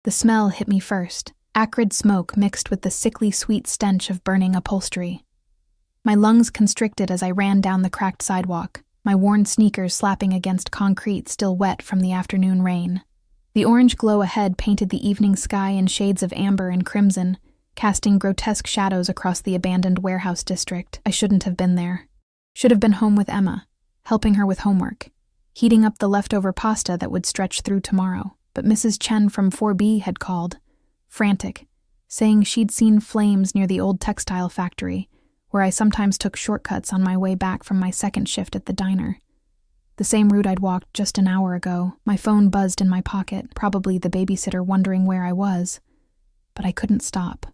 The smell hit me first, acrid smoke mixed with the sickly sweet stench of burning upholstery. My lungs constricted as I ran down the cracked sidewalk, my worn sneakers slapping against concrete still wet from the afternoon rain. The orange glow ahead painted the evening sky in shades of amber and crimson, casting grotesque shadows across the abandoned warehouse district. I shouldn't have been there. Should have been home with Emma, helping her with homework, heating up the leftover pasta that would stretch through tomorrow. But Mrs. Chen from 4B had called, frantic, saying she'd seen flames near the old textile factory, where I sometimes took shortcuts on my way back from my second shift at the diner. The same route I'd walked just an hour ago. My phone buzzed in my pocket, probably the babysitter wondering where I was. But I couldn't stop.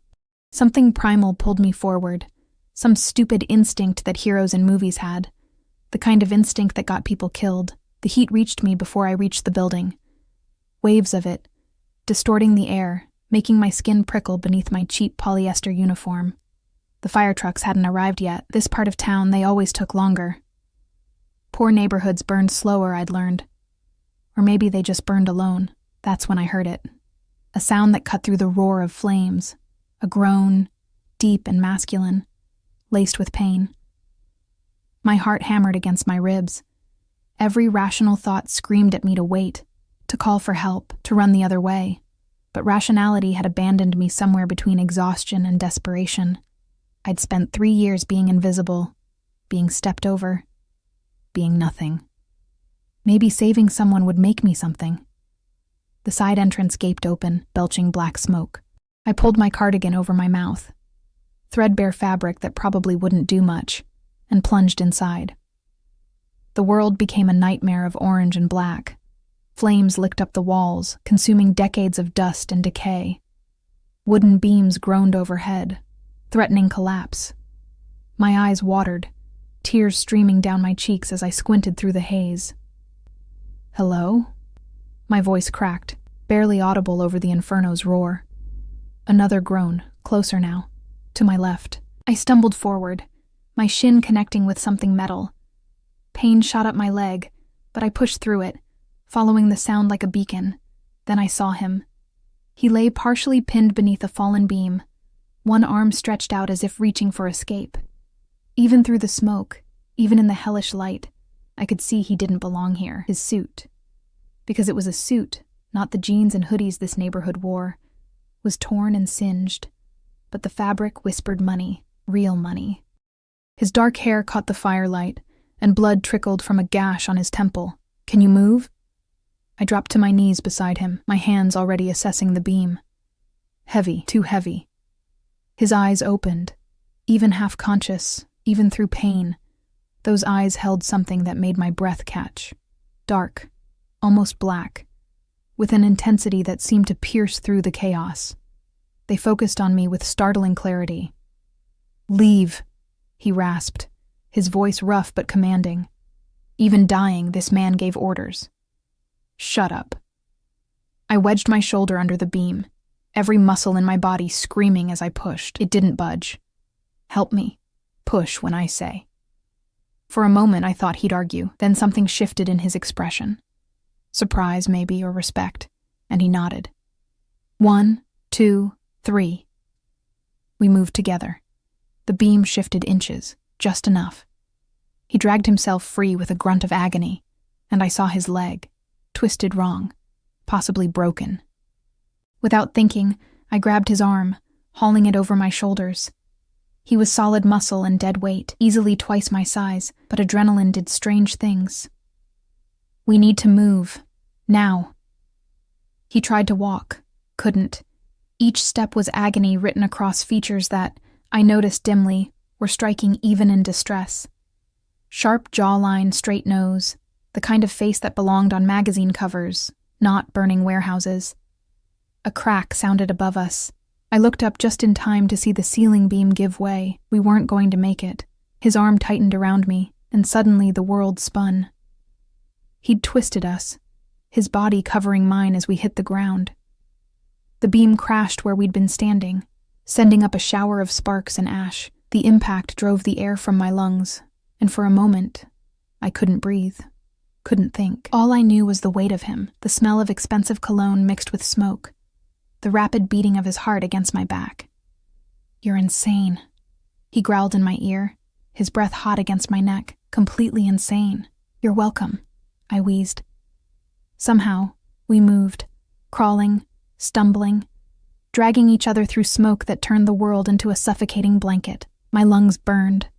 Something primal pulled me forward, some stupid instinct that heroes in movies had, the kind of instinct that got people killed. The heat reached me before I reached the building. Waves of it, distorting the air, making my skin prickle beneath my cheap polyester uniform. The fire trucks hadn't arrived yet. This part of town, they always took longer. Poor neighborhoods burned slower, I'd learned. Or maybe they just burned alone. That's when I heard it. A sound that cut through the roar of flames. A groan, deep and masculine, laced with pain. My heart hammered against my ribs. Every rational thought screamed at me to wait, to call for help, to run the other way. But rationality had abandoned me somewhere between exhaustion and desperation. I'd spent 3 years being invisible, being stepped over, being nothing. Maybe saving someone would make me something. The side entrance gaped open, belching black smoke. I pulled my cardigan over my mouth, threadbare fabric that probably wouldn't do much, and plunged inside. The world became a nightmare of orange and black. Flames licked up the walls, consuming decades of dust and decay. Wooden beams groaned overhead, threatening collapse. My eyes watered, tears streaming down my cheeks as I squinted through the haze. "Hello?" My voice cracked, barely audible over the inferno's roar. Another groan, closer now, to my left. I stumbled forward, my shin connecting with something metal. Pain shot up my leg, but I pushed through it, following the sound like a beacon. Then I saw him. He lay partially pinned beneath a fallen beam, one arm stretched out as if reaching for escape. Even through the smoke, even in the hellish light, I could see he didn't belong here. His suit, because it was a suit, not the jeans and hoodies this neighborhood wore, was torn and singed, but the fabric whispered money, real money. His dark hair caught the firelight, and blood trickled from a gash on his temple. "Can you move?" I dropped to my knees beside him, my hands already assessing the beam. Heavy, too heavy. His eyes opened, even half-conscious, even through pain. Those eyes held something that made my breath catch. Dark, almost black, with an intensity that seemed to pierce through the chaos. They focused on me with startling clarity. "Leave," he rasped, his voice rough but commanding. Even dying, this man gave orders. "Shut up." I wedged my shoulder under the beam, every muscle in my body screaming as I pushed. It didn't budge. "Help me. Push when I say." For a moment I thought he'd argue, then something shifted in his expression. Surprise, maybe, or respect, and he nodded. 1, 2, 3. We moved together. The beam shifted inches, just enough. He dragged himself free with a grunt of agony, and I saw his leg, twisted wrong, possibly broken. Without thinking, I grabbed his arm, hauling it over my shoulders. He was solid muscle and dead weight, easily twice my size, but adrenaline did strange things. "We need to move. Now." He tried to walk, couldn't. Each step was agony written across features that, I noticed dimly, were striking even in distress. Sharp jawline, straight nose, the kind of face that belonged on magazine covers, not burning warehouses. A crack sounded above us. I looked up just in time to see the ceiling beam give way. We weren't going to make it. His arm tightened around me, and suddenly the world spun. He'd twisted us, his body covering mine as we hit the ground. The beam crashed where we'd been standing, sending up a shower of sparks and ash. The impact drove the air from my lungs, and for a moment, I couldn't breathe, couldn't think. All I knew was the weight of him, the smell of expensive cologne mixed with smoke, the rapid beating of his heart against my back. "You're insane," he growled in my ear, his breath hot against my neck. "Completely insane." "You're welcome," I wheezed. Somehow, we moved, crawling, stumbling, dragging each other through smoke that turned the world into a suffocating blanket. My lungs burned.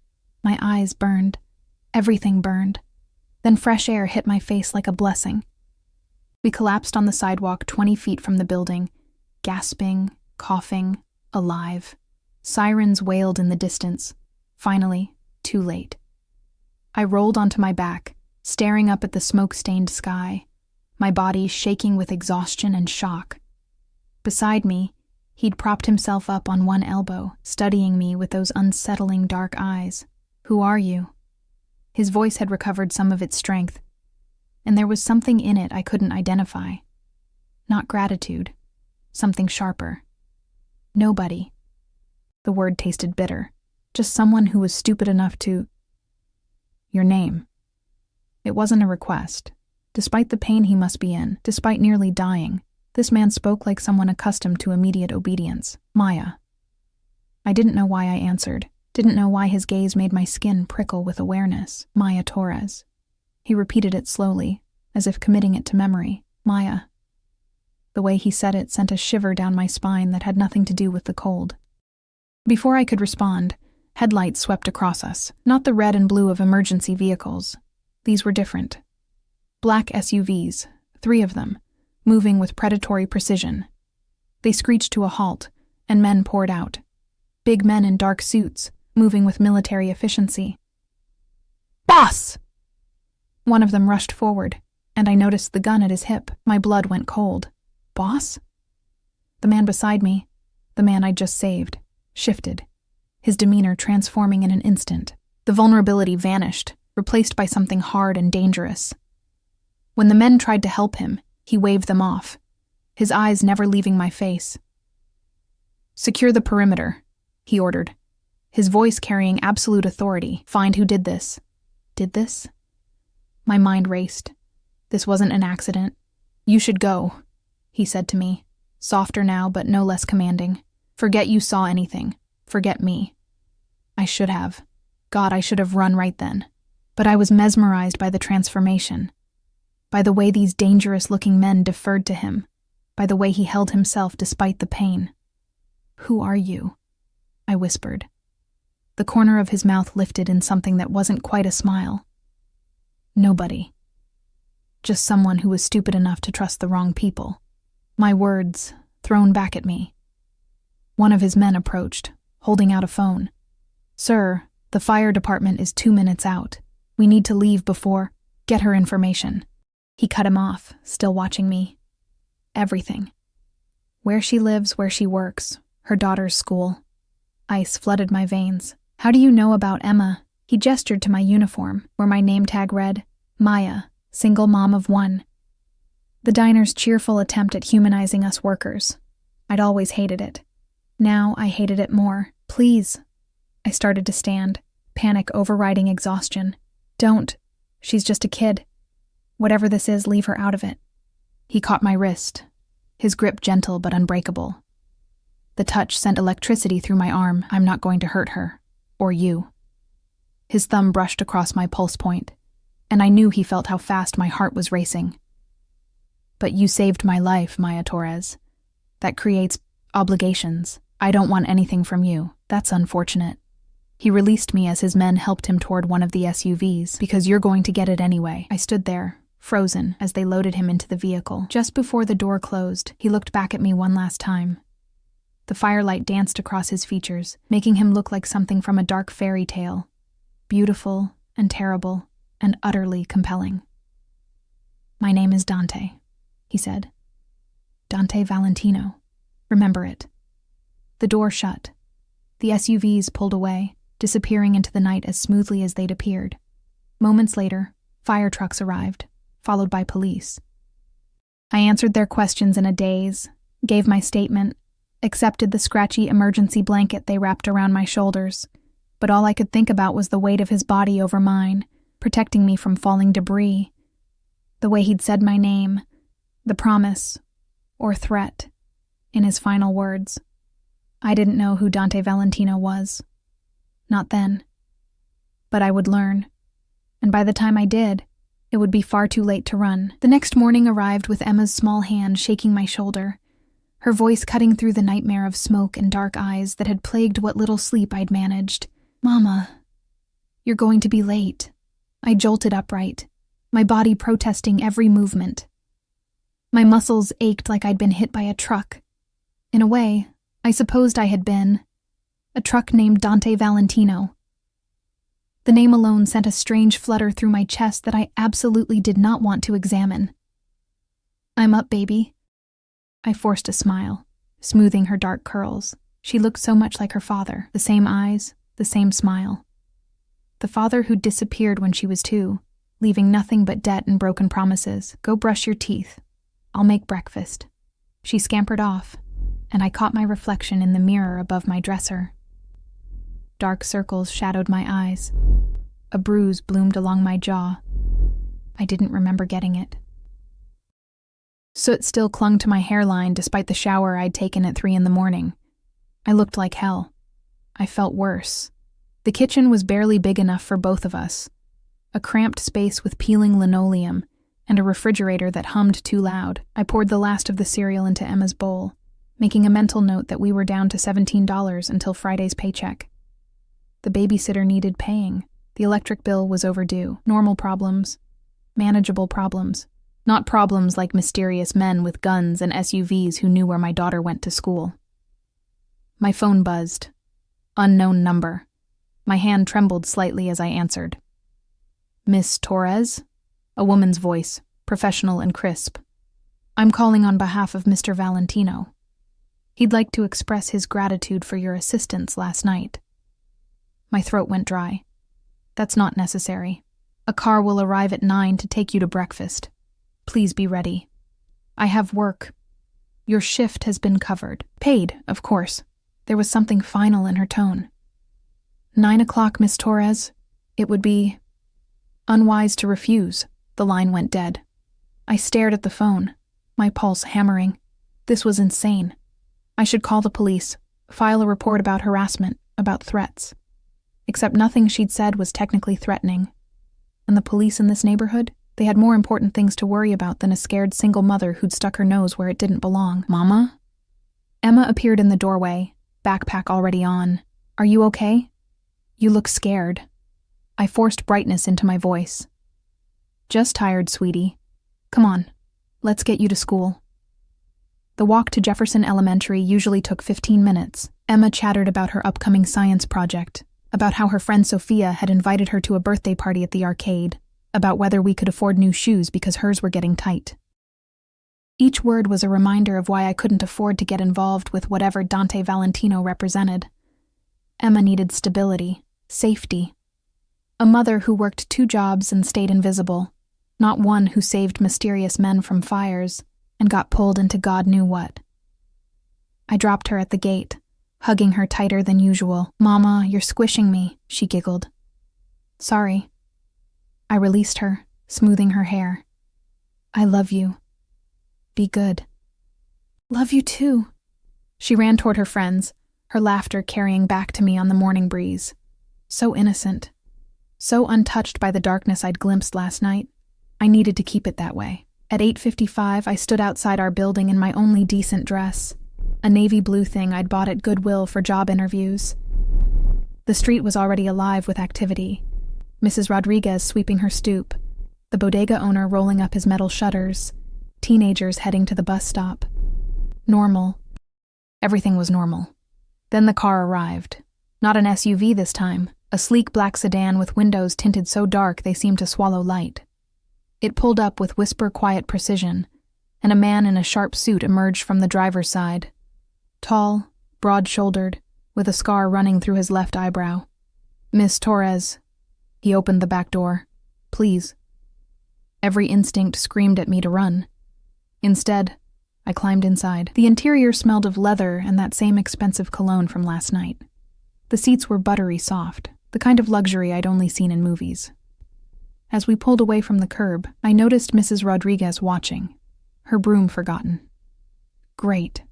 My eyes burned. Everything burned. Then fresh air hit my face like a blessing. We collapsed on the sidewalk 20 feet from the building, gasping, coughing, alive. Sirens wailed in the distance. Finally, too late. I rolled onto my back, staring up at the smoke-stained sky, my body shaking with exhaustion and shock. Beside me, he'd propped himself up on one elbow, studying me with those unsettling dark eyes. "Who are you?" His voice had recovered some of its strength, and there was something in it I couldn't identify. Not gratitude, something sharper. Nobody. The word tasted bitter. Just someone who was stupid enough to... "Your name." It wasn't a request. Despite the pain he must be in, despite nearly dying, this man spoke like someone accustomed to immediate obedience. "Maya." I didn't know why I answered, didn't know why his gaze made my skin prickle with awareness. "Maya Torres." He repeated it slowly, as if committing it to memory. "Maya." The way he said it sent a shiver down my spine that had nothing to do with the cold. Before I could respond, headlights swept across us, not the red and blue of emergency vehicles. These were different. Black SUVs, 3 of them, moving with predatory precision. They screeched to a halt, and men poured out. Big men in dark suits, moving with military efficiency. "Boss!" One of them rushed forward, and I noticed the gun at his hip. My blood went cold. "Boss?" The man beside me, the man I'd just saved, shifted, his demeanor transforming in an instant. The vulnerability vanished, replaced by something hard and dangerous. When the men tried to help him, he waved them off, his eyes never leaving my face. "Secure the perimeter," he ordered, his voice carrying absolute authority. "Find who did this." Did this? My mind raced. This wasn't an accident. "You should go," he said to me, softer now but no less commanding. "Forget you saw anything. Forget me." I should have. God, I should have run right then. But I was mesmerized by the transformation, by the way these dangerous-looking men deferred to him, by the way he held himself despite the pain. "Who are you?" I whispered. The corner of his mouth lifted in something that wasn't quite a smile. "Nobody. Just someone who was stupid enough to trust the wrong people." My words thrown back at me. One of his men approached, holding out a phone. "Sir, the fire department is 2 minutes out. We need to leave before... Get her information." He cut him off, still watching me. Everything. Where she lives, where she works, her daughter's school. Ice flooded my veins. "How do you know about Emma?" He gestured to my uniform, where my name tag read, "Maya, single mom of 1. The diner's cheerful attempt at humanizing us workers. I'd always hated it. Now I hated it more. "Please." I started to stand, panic overriding exhaustion. "Don't. She's just a kid. Whatever this is, leave her out of it." He caught my wrist, his grip gentle but unbreakable. The touch sent electricity through my arm. "I'm not going to hurt her. Or you." His thumb brushed across my pulse point, and I knew he felt how fast my heart was racing. "But you saved my life, Maya Torres. That creates obligations. I don't want anything from you. That's unfortunate." He released me as his men helped him toward one of the SUVs. "Because you're going to get it anyway." I stood there, frozen, as they loaded him into the vehicle. Just before the door closed, he looked back at me one last time. The firelight danced across his features, making him look like something from a dark fairy tale. Beautiful and terrible and utterly compelling. "My name is Dante," he said. "Dante Valentino. Remember it." The door shut. The SUVs pulled away, disappearing into the night as smoothly as they'd appeared. Moments later, fire trucks arrived, followed by police. I answered their questions in a daze, gave my statement, accepted the scratchy emergency blanket they wrapped around my shoulders, but all I could think about was the weight of his body over mine, protecting me from falling debris. The way he'd said my name, the promise, or threat, in his final words. I didn't know who Dante Valentino was. Not then. But I would learn. And by the time I did, it would be far too late to run. The next morning arrived with Emma's small hand shaking my shoulder, her voice cutting through the nightmare of smoke and dark eyes that had plagued what little sleep I'd managed. "Mama, you're going to be late." I jolted upright, my body protesting every movement. My muscles ached like I'd been hit by a truck. In a way, I supposed I had been. A truck named Dante Valentino. The name alone sent a strange flutter through my chest that I absolutely did not want to examine. "I'm up, baby." I forced a smile, smoothing her dark curls. She looked so much like her father, the same eyes, the same smile. The father who disappeared when she was 2, leaving nothing but debt and broken promises. "Go brush your teeth. I'll make breakfast." She scampered off, and I caught my reflection in the mirror above my dresser. Dark circles shadowed my eyes. A bruise bloomed along my jaw. I didn't remember getting it. Soot still clung to my hairline despite the shower I'd taken at 3 a.m. I looked like hell. I felt worse. The kitchen was barely big enough for both of us. A cramped space with peeling linoleum and a refrigerator that hummed too loud. I poured the last of the cereal into Emma's bowl, making a mental note that we were down to $17 until Friday's paycheck. The babysitter needed paying. The electric bill was overdue. Normal problems. Manageable problems. Not problems like mysterious men with guns and SUVs who knew where my daughter went to school. My phone buzzed. Unknown number. My hand trembled slightly as I answered. "Miss Torres?" A woman's voice, professional and crisp. "I'm calling on behalf of Mr. Valentino. He'd like to express his gratitude for your assistance last night." My throat went dry. "That's not necessary. A car will arrive at 9 to take you to breakfast. Please be ready. I have work. Your shift has been covered. Paid, of course." There was something final in her tone. 9 o'clock, Miss Torres. It would be unwise to refuse." The line went dead. I stared at the phone, my pulse hammering. This was insane. I should call the police, file a report about harassment, about threats. Except nothing she'd said was technically threatening. And the police in this neighborhood? They had more important things to worry about than a scared single mother who'd stuck her nose where it didn't belong. "Mama?" Emma appeared in the doorway, backpack already on. "Are you okay? You look scared." I forced brightness into my voice. "Just tired, sweetie. Come on, let's get you to school." The walk to Jefferson Elementary usually took 15 minutes. Emma chattered about her upcoming science project, about how her friend Sophia had invited her to a birthday party at the arcade, about whether we could afford new shoes because hers were getting tight. Each word was a reminder of why I couldn't afford to get involved with whatever Dante Valentino represented. Emma needed stability, safety. A mother who worked 2 jobs and stayed invisible, not one who saved mysterious men from fires and got pulled into God knew what. I dropped her at the gate, hugging her tighter than usual. "Mama, you're squishing me," she giggled. "Sorry." I released her, smoothing her hair. "I love you. Be good." "Love you too." She ran toward her friends, her laughter carrying back to me on the morning breeze. So innocent. So untouched by the darkness I'd glimpsed last night. I needed to keep it that way. At 8:55, I stood outside our building in my only decent dress, a navy blue thing I'd bought at Goodwill for job interviews. The street was already alive with activity. Mrs. Rodriguez sweeping her stoop, the bodega owner rolling up his metal shutters, teenagers heading to the bus stop. Normal. Everything was normal. Then the car arrived. Not an SUV this time, a sleek black sedan with windows tinted so dark they seemed to swallow light. It pulled up with whisper-quiet precision, and a man in a sharp suit emerged from the driver's side. Tall, broad-shouldered, with a scar running through his left eyebrow. "Miss Torres." He opened the back door. "Please." Every instinct screamed at me to run. Instead, I climbed inside. The interior smelled of leather and that same expensive cologne from last night. The seats were buttery soft, the kind of luxury I'd only seen in movies. As we pulled away from the curb, I noticed Mrs. Rodriguez watching, her broom forgotten. Great.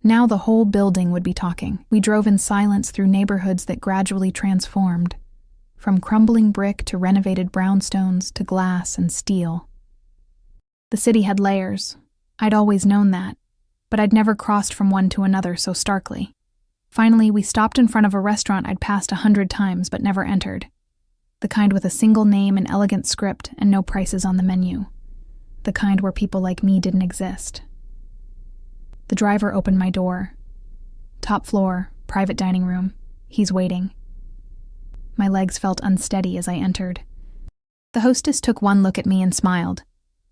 Now the whole building would be talking. We drove in silence through neighborhoods that gradually transformed, from crumbling brick to renovated brownstones to glass and steel. The city had layers. I'd always known that, but I'd never crossed from one to another so starkly. Finally, we stopped in front of a restaurant I'd passed 100 times but never entered. The kind with a single name and elegant script and no prices on the menu. The kind where people like me didn't exist. The driver opened my door. Top floor, private dining room. He's waiting. My legs felt unsteady as I entered. The hostess took one look at me and smiled.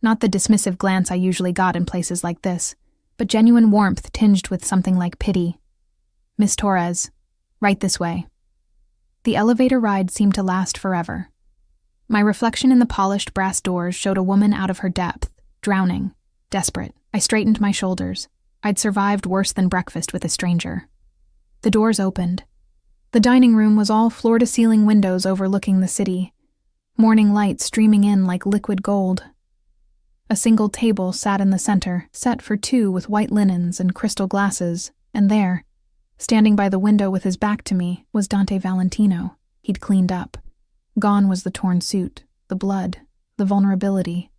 Not the dismissive glance I usually got in places like this, but genuine warmth tinged with something like pity. "Miss Torres, right this way." The elevator ride seemed to last forever. My reflection in the polished brass doors showed a woman out of her depth, drowning, desperate. I straightened my shoulders. I'd survived worse than breakfast with a stranger. The doors opened. The dining room was all floor-to-ceiling windows overlooking the city, morning light streaming in like liquid gold. A single table sat in the center, set for two with white linens and crystal glasses, and there, standing by the window with his back to me, was Dante Valentino. He'd cleaned up. Gone was the torn suit, the blood, the vulnerability.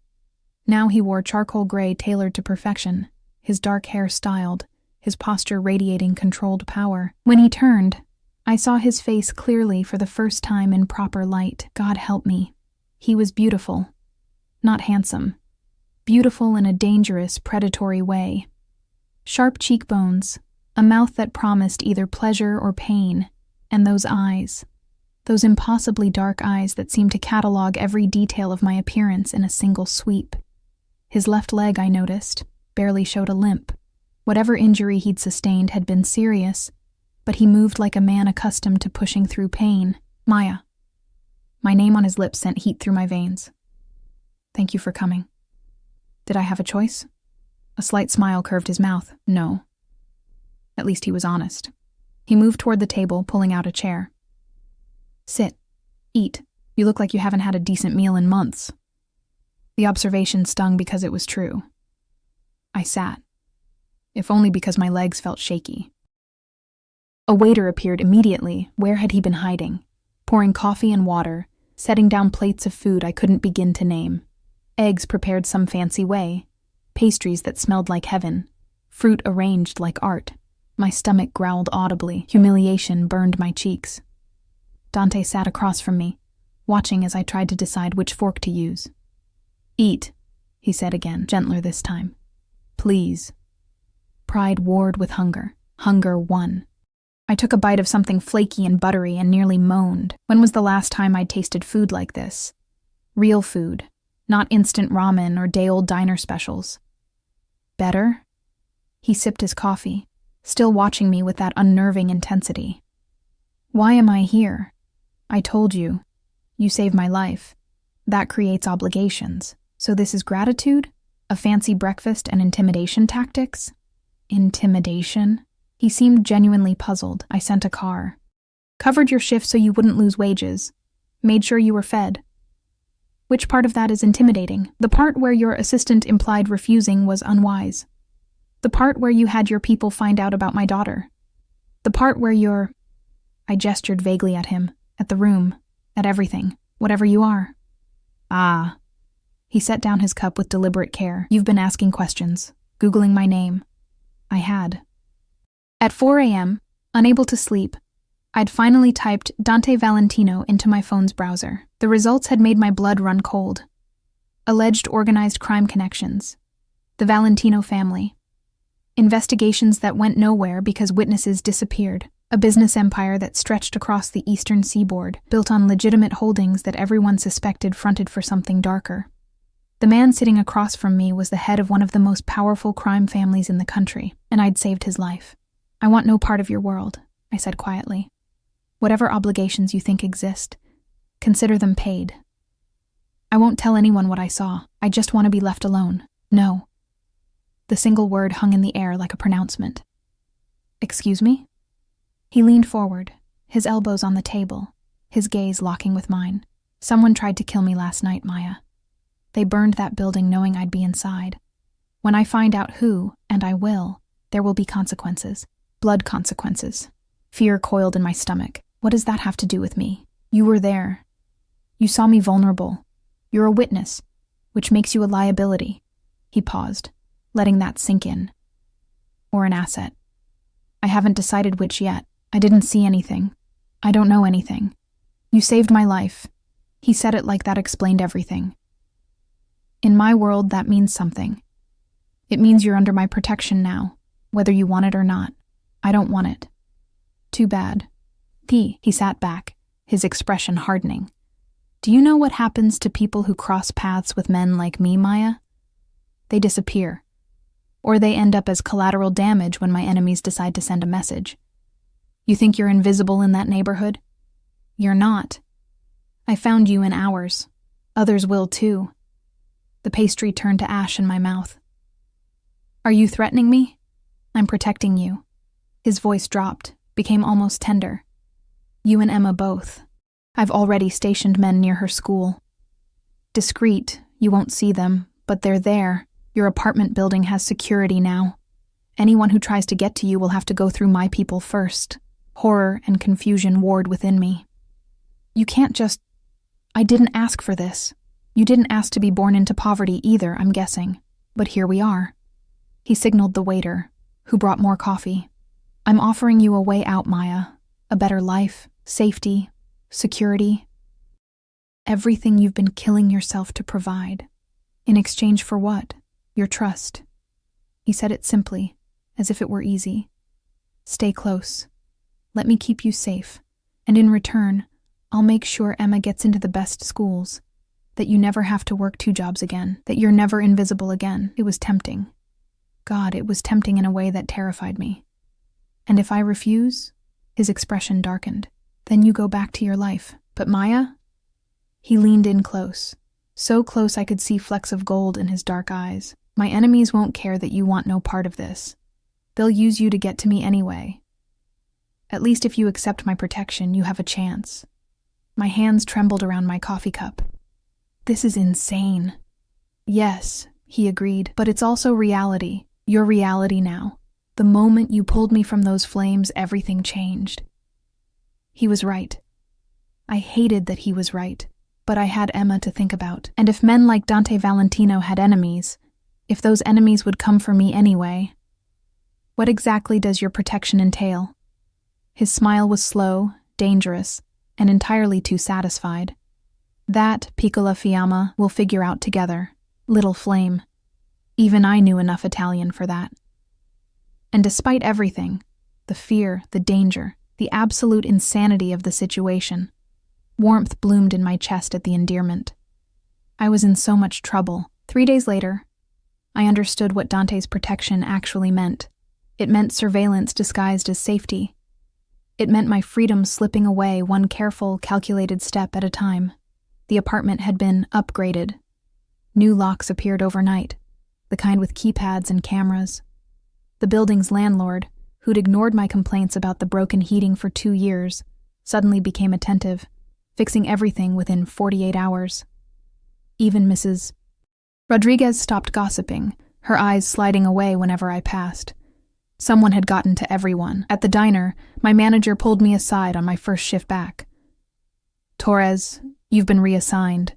Now he wore charcoal gray tailored to perfection, his dark hair styled, his posture radiating controlled power. When he turned, I saw his face clearly for the first time in proper light. God help me. He was beautiful. Not handsome. Beautiful in a dangerous, predatory way. Sharp cheekbones, a mouth that promised either pleasure or pain, and those eyes. Those impossibly dark eyes that seemed to catalog every detail of my appearance in a single sweep. His left leg, I noticed, barely showed a limp. Whatever injury he'd sustained had been serious, but he moved like a man accustomed to pushing through pain. "Maya." My name on his lips sent heat through my veins. "Thank you for coming." Did I have a choice? A slight smile curved his mouth. No. At least he was honest. He moved toward the table, pulling out a chair. "Sit. Eat. You look like you haven't had a decent meal in months." The observation stung because it was true. I sat, if only because my legs felt shaky. A waiter appeared immediately. Where had he been hiding? Pouring coffee and water, setting down plates of food I couldn't begin to name. Eggs prepared some fancy way, pastries that smelled like heaven, fruit arranged like art. My stomach growled audibly. Humiliation burned my cheeks. Dante sat across from me, watching as I tried to decide which fork to use. "Eat," he said again, gentler this time. "Please." Pride warred with hunger. Hunger won. I took a bite of something flaky and buttery and nearly moaned. When was the last time I'd tasted food like this? Real food, not instant ramen or day-old diner specials. Better? He sipped his coffee, still watching me with that unnerving intensity. "Why am I here? I told you. You saved my life. That creates obligations. So this is gratitude? A fancy breakfast and intimidation tactics?" Intimidation? He seemed genuinely puzzled. "I sent a car. Covered your shift so you wouldn't lose wages. Made sure you were fed." Which part of that is intimidating? The part where your assistant implied refusing was unwise. The part where you had your people find out about my daughter. The part where you're... I gestured vaguely at him, at the room, at everything, whatever you are. "Ah." He set down his cup with deliberate care. "You've been asking questions, Googling my name." I had. At 4 a.m., unable to sleep, I'd finally typed Dante Valentino into my phone's browser. The results had made my blood run cold. Alleged organized crime connections. The Valentino family. Investigations that went nowhere because witnesses disappeared. A business empire that stretched across the eastern seaboard, built on legitimate holdings that everyone suspected fronted for something darker. The man sitting across from me was the head of one of the most powerful crime families in the country, and I'd saved his life. "I want no part of your world," I said quietly. "Whatever obligations you think exist, consider them paid. I won't tell anyone what I saw. I just want to be left alone. No." The single word hung in the air like a pronouncement. "Excuse me?" He leaned forward, his elbows on the table, his gaze locking with mine. "Someone tried to kill me last night, Maya. They burned that building knowing I'd be inside. When I find out who, and I will, There will be consequences. Blood consequences. Fear coiled in my stomach. What does that have to do with me? You were there. You saw me vulnerable. You're a witness, which makes you a liability. He paused, letting that sink in. Or an asset. I haven't decided which yet. I didn't see anything. I don't know anything. You saved my life. He said it like that explained everything. In my world, that means something. It means you're under my protection now, whether you want it or not. I don't want it. Too bad. He sat back, his expression hardening. Do you know what happens to people who cross paths with men like me, Maya? They disappear. Or they end up as collateral damage when my enemies decide to send a message. You think you're invisible in that neighborhood? You're not. I found you in hours. Others will too. The pastry turned to ash in my mouth. Are you threatening me? I'm protecting you. His voice dropped, became almost tender. You and Emma both. I've already stationed men near her school. Discreet, you won't see them, but they're there. Your apartment building has security now. Anyone who tries to get to you will have to go through my people first. Horror and confusion warred within me. You can't just... I didn't ask for this. You didn't ask to be born into poverty either, I'm guessing. But here we are. He signaled the waiter, who brought more coffee. I'm offering you a way out, Maya. A better life, safety, security. Everything you've been killing yourself to provide. In exchange for what? Your trust. He said it simply, as if it were easy. Stay close. Let me keep you safe. And in return, I'll make sure Emma gets into the best schools. That you never have to work 2 jobs again. That you're never invisible again. It was tempting. God, it was tempting in a way that terrified me. And if I refuse? His expression darkened. Then you go back to your life. But Maya? He leaned in close. So close I could see flecks of gold in his dark eyes. My enemies won't care that you want no part of this. They'll use you to get to me anyway. At least if you accept my protection, you have a chance. My hands trembled around my coffee cup. This is insane. Yes, he agreed, but it's also reality. Your reality now. The moment you pulled me from those flames, everything changed. He was right. I hated that he was right, but I had Emma to think about. And if men like Dante Valentino had enemies, if those enemies would come for me anyway, what exactly does your protection entail? His smile was slow, dangerous, and entirely too satisfied. That, piccola fiamma, we'll figure out together. Little flame. Even I knew enough Italian for that. And despite everything, the fear, the danger, the absolute insanity of the situation, warmth bloomed in my chest at the endearment. I was in so much trouble. 3 days later, I understood what Dante's protection actually meant. It meant surveillance disguised as safety. It meant my freedom slipping away one careful, calculated step at a time. The apartment had been upgraded. New locks appeared overnight, the kind with keypads and cameras. The building's landlord, who'd ignored my complaints about the broken heating for 2 years, suddenly became attentive, fixing everything within 48 hours. Even Mrs. Rodriguez stopped gossiping, her eyes sliding away whenever I passed. Someone had gotten to everyone. At the diner, my manager pulled me aside on my first shift back. Torres, you've been reassigned.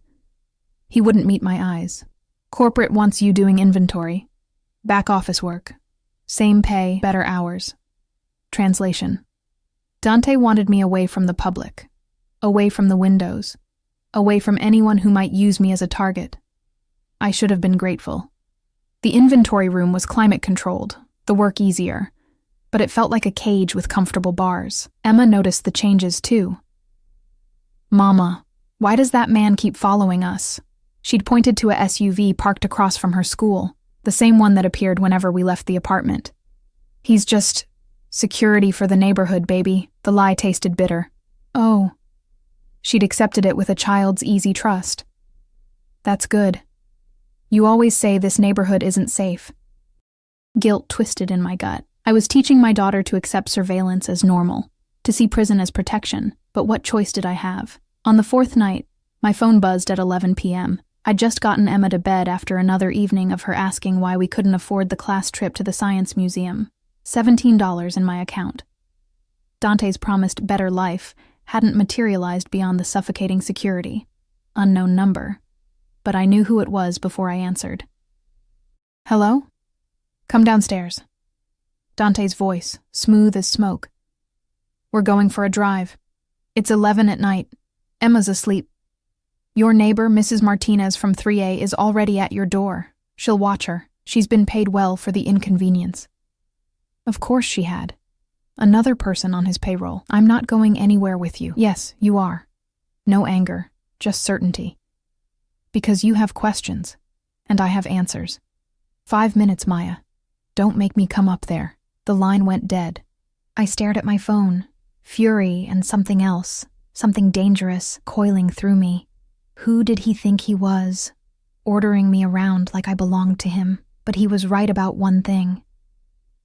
He wouldn't meet my eyes. Corporate wants you doing inventory. Back office work. Same pay, better hours. Translation. Dante wanted me away from the public. Away from the windows. Away from anyone who might use me as a target. I should have been grateful. The inventory room was climate-controlled, the work easier, but it felt like a cage with comfortable bars. Emma noticed the changes too. Mama, why does that man keep following us? She'd pointed to a SUV parked across from her school, the same one that appeared whenever we left the apartment. He's just security for the neighborhood, baby. The lie tasted bitter. Oh. She'd accepted it with a child's easy trust. That's good. You always say this neighborhood isn't safe. Guilt twisted in my gut. I was teaching my daughter to accept surveillance as normal, to see prison as protection, but what choice did I have? On the 4th night, my phone buzzed at 11 p.m. I'd just gotten Emma to bed after another evening of her asking why we couldn't afford the class trip to the Science Museum. $17 in my account. Dante's promised better life hadn't materialized beyond the suffocating security. Unknown number. But I knew who it was before I answered. Hello? Come downstairs. Dante's voice, smooth as smoke. We're going for a drive. It's 11 at night. Emma's asleep. Your neighbor, Mrs. Martinez from 3A, is already at your door. She'll watch her. She's been paid well for the inconvenience. Of course she had. Another person on his payroll. I'm not going anywhere with you. Yes, you are. No anger, just certainty. Because you have questions, and I have answers. 5 minutes, Maya. Don't make me come up there. The line went dead. I stared at my phone. Fury and something else, something dangerous, coiling through me. Who did he think he was? Ordering me around like I belonged to him. But he was right about one thing.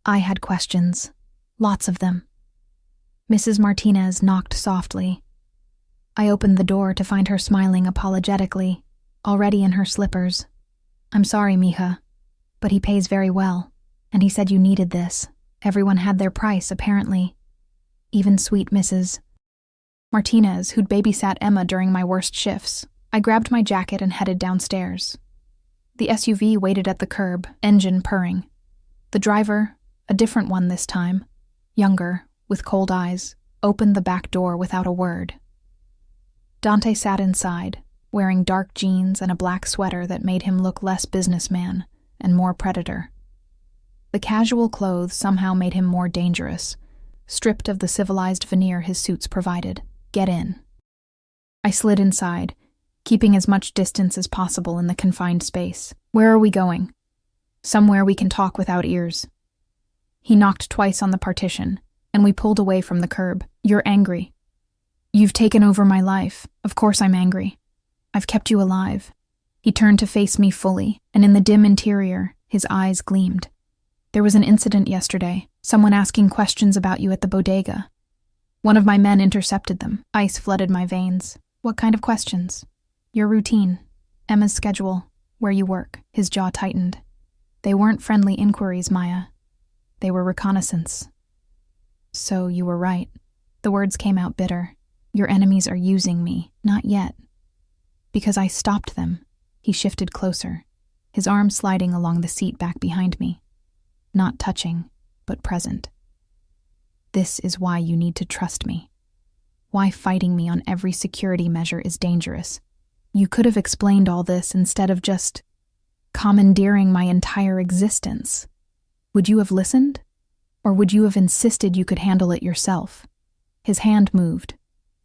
I had questions. Lots of them. Mrs. Martinez knocked softly. I opened the door to find her smiling apologetically, already in her slippers. I'm sorry, mija, but he pays very well, and he said you needed this. Everyone had their price, apparently. Even sweet Mrs. Martinez, who'd babysat Emma during my worst shifts. I grabbed my jacket and headed downstairs. The SUV waited at the curb, engine purring. The driver, a different one this time, younger, with cold eyes, opened the back door without a word. Dante sat inside, wearing dark jeans and a black sweater that made him look less businessman and more predator. The casual clothes somehow made him more dangerous, stripped of the civilized veneer his suits provided. Get in. I slid inside, keeping as much distance as possible in the confined space. Where are we going? Somewhere we can talk without ears. He knocked twice on the partition, and we pulled away from the curb. You're angry. You've taken over my life. Of course I'm angry. I've kept you alive. He turned to face me fully, and in the dim interior, his eyes gleamed. There was an incident yesterday, someone asking questions about you at the bodega. One of my men intercepted them. Ice flooded my veins. What kind of questions? Your routine, Emma's schedule, where you work. His jaw tightened. They weren't friendly inquiries, Maya. They were reconnaissance. So you were right. The words came out bitter. Your enemies are using me. Not yet. Because I stopped them. He shifted closer, his arm sliding along the seat back behind me. Not touching, but present. This is why you need to trust me. Why fighting me on every security measure is dangerous. You could have explained all this instead of just commandeering my entire existence. Would you have listened? Or would you have insisted you could handle it yourself? His hand moved,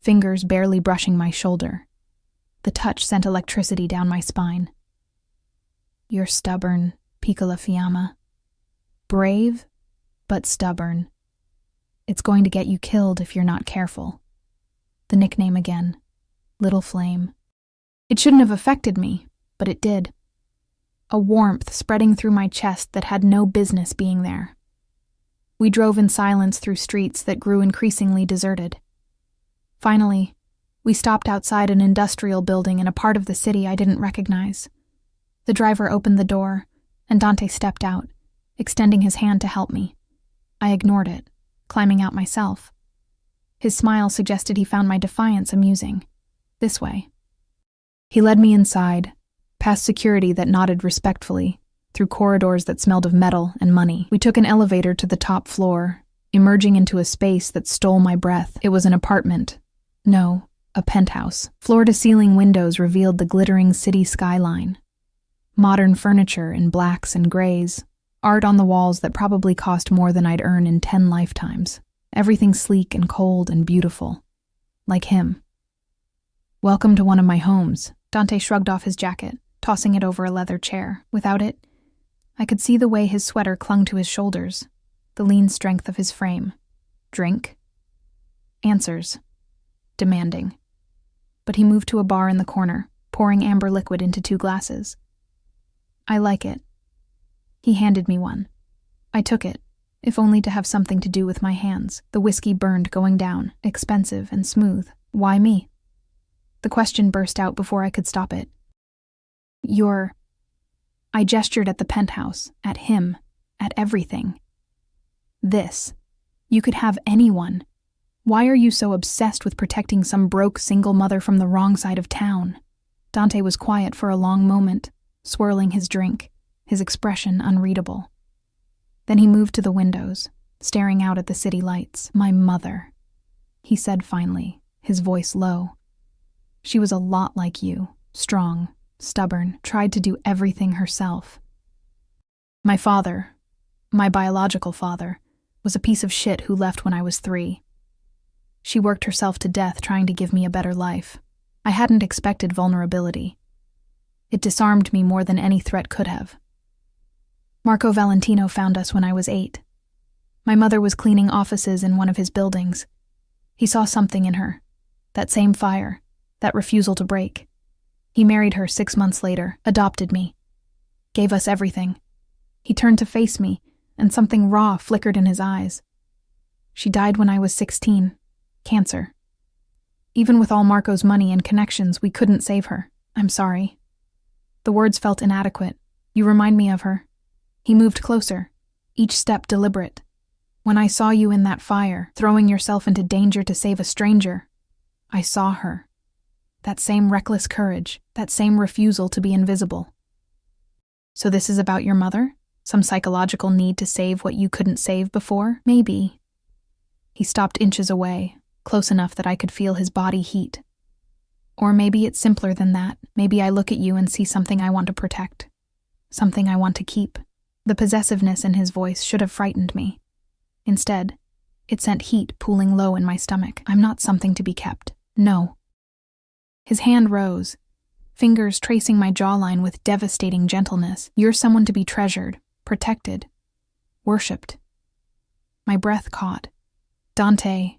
fingers barely brushing my shoulder. The touch sent electricity down my spine. You're stubborn, Piccola Fiamma. Brave, but stubborn. It's going to get you killed if you're not careful. The nickname again. Little Flame. It shouldn't have affected me, but it did. A warmth spreading through my chest that had no business being there. We drove in silence through streets that grew increasingly deserted. Finally, we stopped outside an industrial building in a part of the city I didn't recognize. The driver opened the door, and Dante stepped out, extending his hand to help me. I ignored it, climbing out myself. His smile suggested he found my defiance amusing. This way. He led me inside, past security that nodded respectfully, through corridors that smelled of metal and money. We took an elevator to the top floor, emerging into a space that stole my breath. It was an apartment. No, a penthouse. Floor-to-ceiling windows revealed the glittering city skyline. Modern furniture in blacks and grays. Art on the walls that probably cost more than I'd earn in 10 lifetimes. Everything sleek and cold and beautiful. Like him. Welcome to one of my homes. Dante shrugged off his jacket, tossing it over a leather chair. Without it, I could see the way his sweater clung to his shoulders, the lean strength of his frame. Drink? Answers. Demanding. But he moved to a bar in the corner, pouring amber liquid into 2 glasses. I like it. He handed me one. I took it, if only to have something to do with my hands. The whiskey burned going down, expensive and smooth. Why me? The question burst out before I could stop it. I gestured at the penthouse, at him, at everything. This. You could have anyone. Why are you so obsessed with protecting some broke single mother from the wrong side of town? Dante was quiet for a long moment, swirling his drink, his expression unreadable. Then he moved to the windows, staring out at the city lights. My mother, he said finally, his voice low. She was a lot like you, strong, stubborn, tried to do everything herself. My father, my biological father, was a piece of shit who left when I was 3. She worked herself to death trying to give me a better life. I hadn't expected vulnerability. It disarmed me more than any threat could have. Marco Valentino found us when I was 8. My mother was cleaning offices in one of his buildings. He saw something in her, that same fire, that refusal to break. He married her 6 months later, adopted me, gave us everything. He turned to face me, and something raw flickered in his eyes. She died when I was 16, cancer. Even with all Marco's money and connections, we couldn't save her. I'm sorry. The words felt inadequate. You remind me of her. He moved closer, each step deliberate. When I saw you in that fire, throwing yourself into danger to save a stranger, I saw her. That same reckless courage, that same refusal to be invisible. So this is about your mother? Some psychological need to save what you couldn't save before? Maybe. He stopped inches away, close enough that I could feel his body heat. Or maybe it's simpler than that. Maybe I look at you and see something I want to protect. Something I want to keep. The possessiveness in his voice should have frightened me. Instead, it sent heat pooling low in my stomach. I'm not something to be kept. No. His hand rose, fingers tracing my jawline with devastating gentleness. You're someone to be treasured, protected, worshipped. My breath caught. Dante,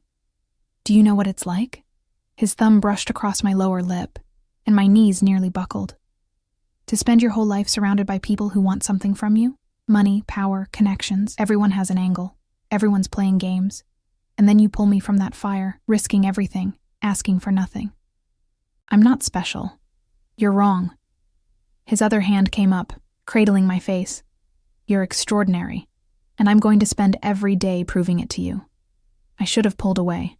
do you know what it's like? His thumb brushed across my lower lip, and my knees nearly buckled. To spend your whole life surrounded by people who want something from you? Money, power, connections. Everyone has an angle. Everyone's playing games. And then you pull me from that fire, risking everything, asking for nothing. I'm not special. You're wrong. His other hand came up, cradling my face. You're extraordinary, and I'm going to spend every day proving it to you. I should have pulled away.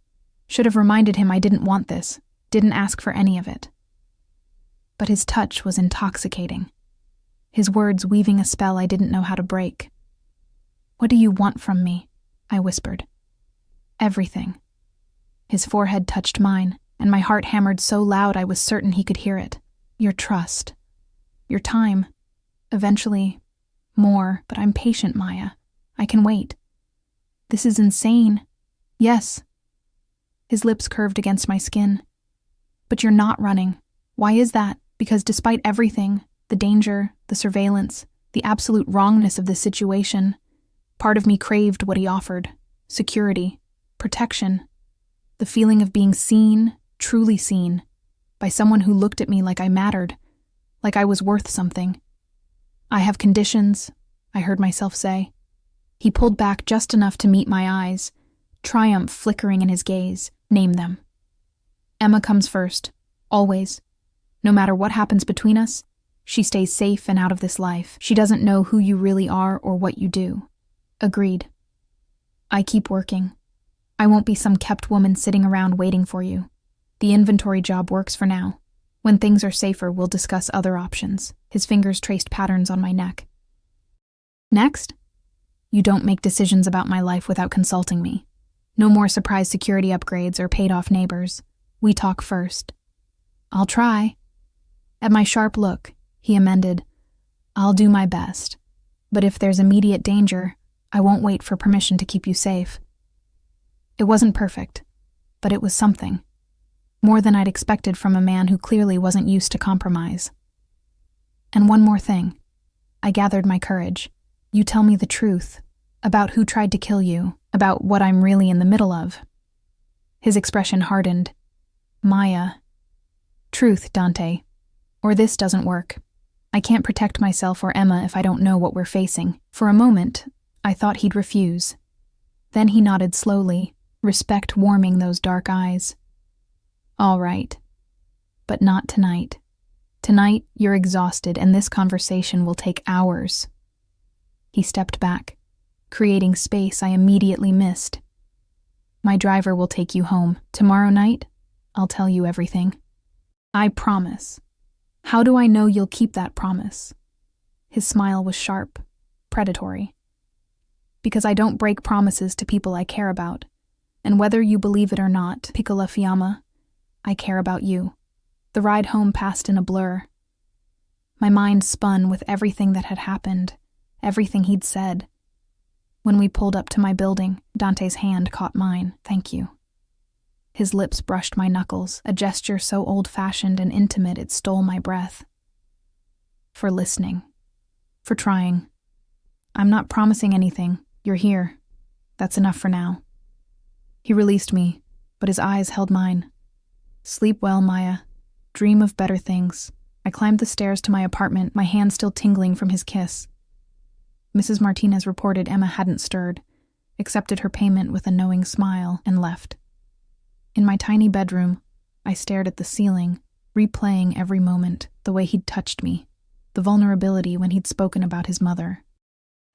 Should have reminded him I didn't want this, didn't ask for any of it. But his touch was intoxicating. His words weaving a spell I didn't know how to break. What do you want from me? I whispered. Everything. His forehead touched mine, and my heart hammered so loud I was certain he could hear it. Your trust. Your time. Eventually, more, but I'm patient, Maya. I can wait. This is insane. Yes. His lips curved against my skin. But you're not running. Why is that? Because despite everything, the danger, the surveillance, the absolute wrongness of this situation, part of me craved what he offered. Security, protection, the feeling of being seen, truly seen, by someone who looked at me like I mattered, like I was worth something. I have conditions, I heard myself say. He pulled back just enough to meet my eyes, triumph flickering in his gaze. Name them. Emma comes first, always. No matter what happens between us, she stays safe and out of this life. She doesn't know who you really are or what you do. Agreed. I keep working. I won't be some kept woman sitting around waiting for you. The inventory job works for now. When things are safer, we'll discuss other options. His fingers traced patterns on my neck. Next? You don't make decisions about my life without consulting me. No more surprise security upgrades or paid-off neighbors. We talk first. I'll try. At my sharp look, he amended, I'll do my best. But if there's immediate danger, I won't wait for permission to keep you safe. It wasn't perfect, but it was something. More than I'd expected from a man who clearly wasn't used to compromise. And one more thing. I gathered my courage. You tell me the truth. About who tried to kill you. About what I'm really in the middle of. His expression hardened. Maya. Truth, Dante. Or this doesn't work. I can't protect myself or Emma if I don't know what we're facing. For a moment, I thought he'd refuse. Then he nodded slowly, respect warming those dark eyes. All right. But not tonight. Tonight, you're exhausted, and this conversation will take hours. He stepped back, creating space I immediately missed. My driver will take you home. Tomorrow night, I'll tell you everything. I promise. How do I know you'll keep that promise? His smile was sharp, predatory. Because I don't break promises to people I care about. And whether you believe it or not, piccola fiamma, I care about you. The ride home passed in a blur. My mind spun with everything that had happened, everything he'd said. When we pulled up to my building, Dante's hand caught mine. Thank you. His lips brushed my knuckles, a gesture so old-fashioned and intimate it stole my breath. For listening. For trying. I'm not promising anything. You're here. That's enough for now. He released me, but his eyes held mine. Sleep well, Maya. Dream of better things. I climbed the stairs to my apartment, my hand still tingling from his kiss. Mrs. Martinez reported Emma hadn't stirred, accepted her payment with a knowing smile, and left. In my tiny bedroom, I stared at the ceiling, replaying every moment, the way he'd touched me, the vulnerability when he'd spoken about his mother,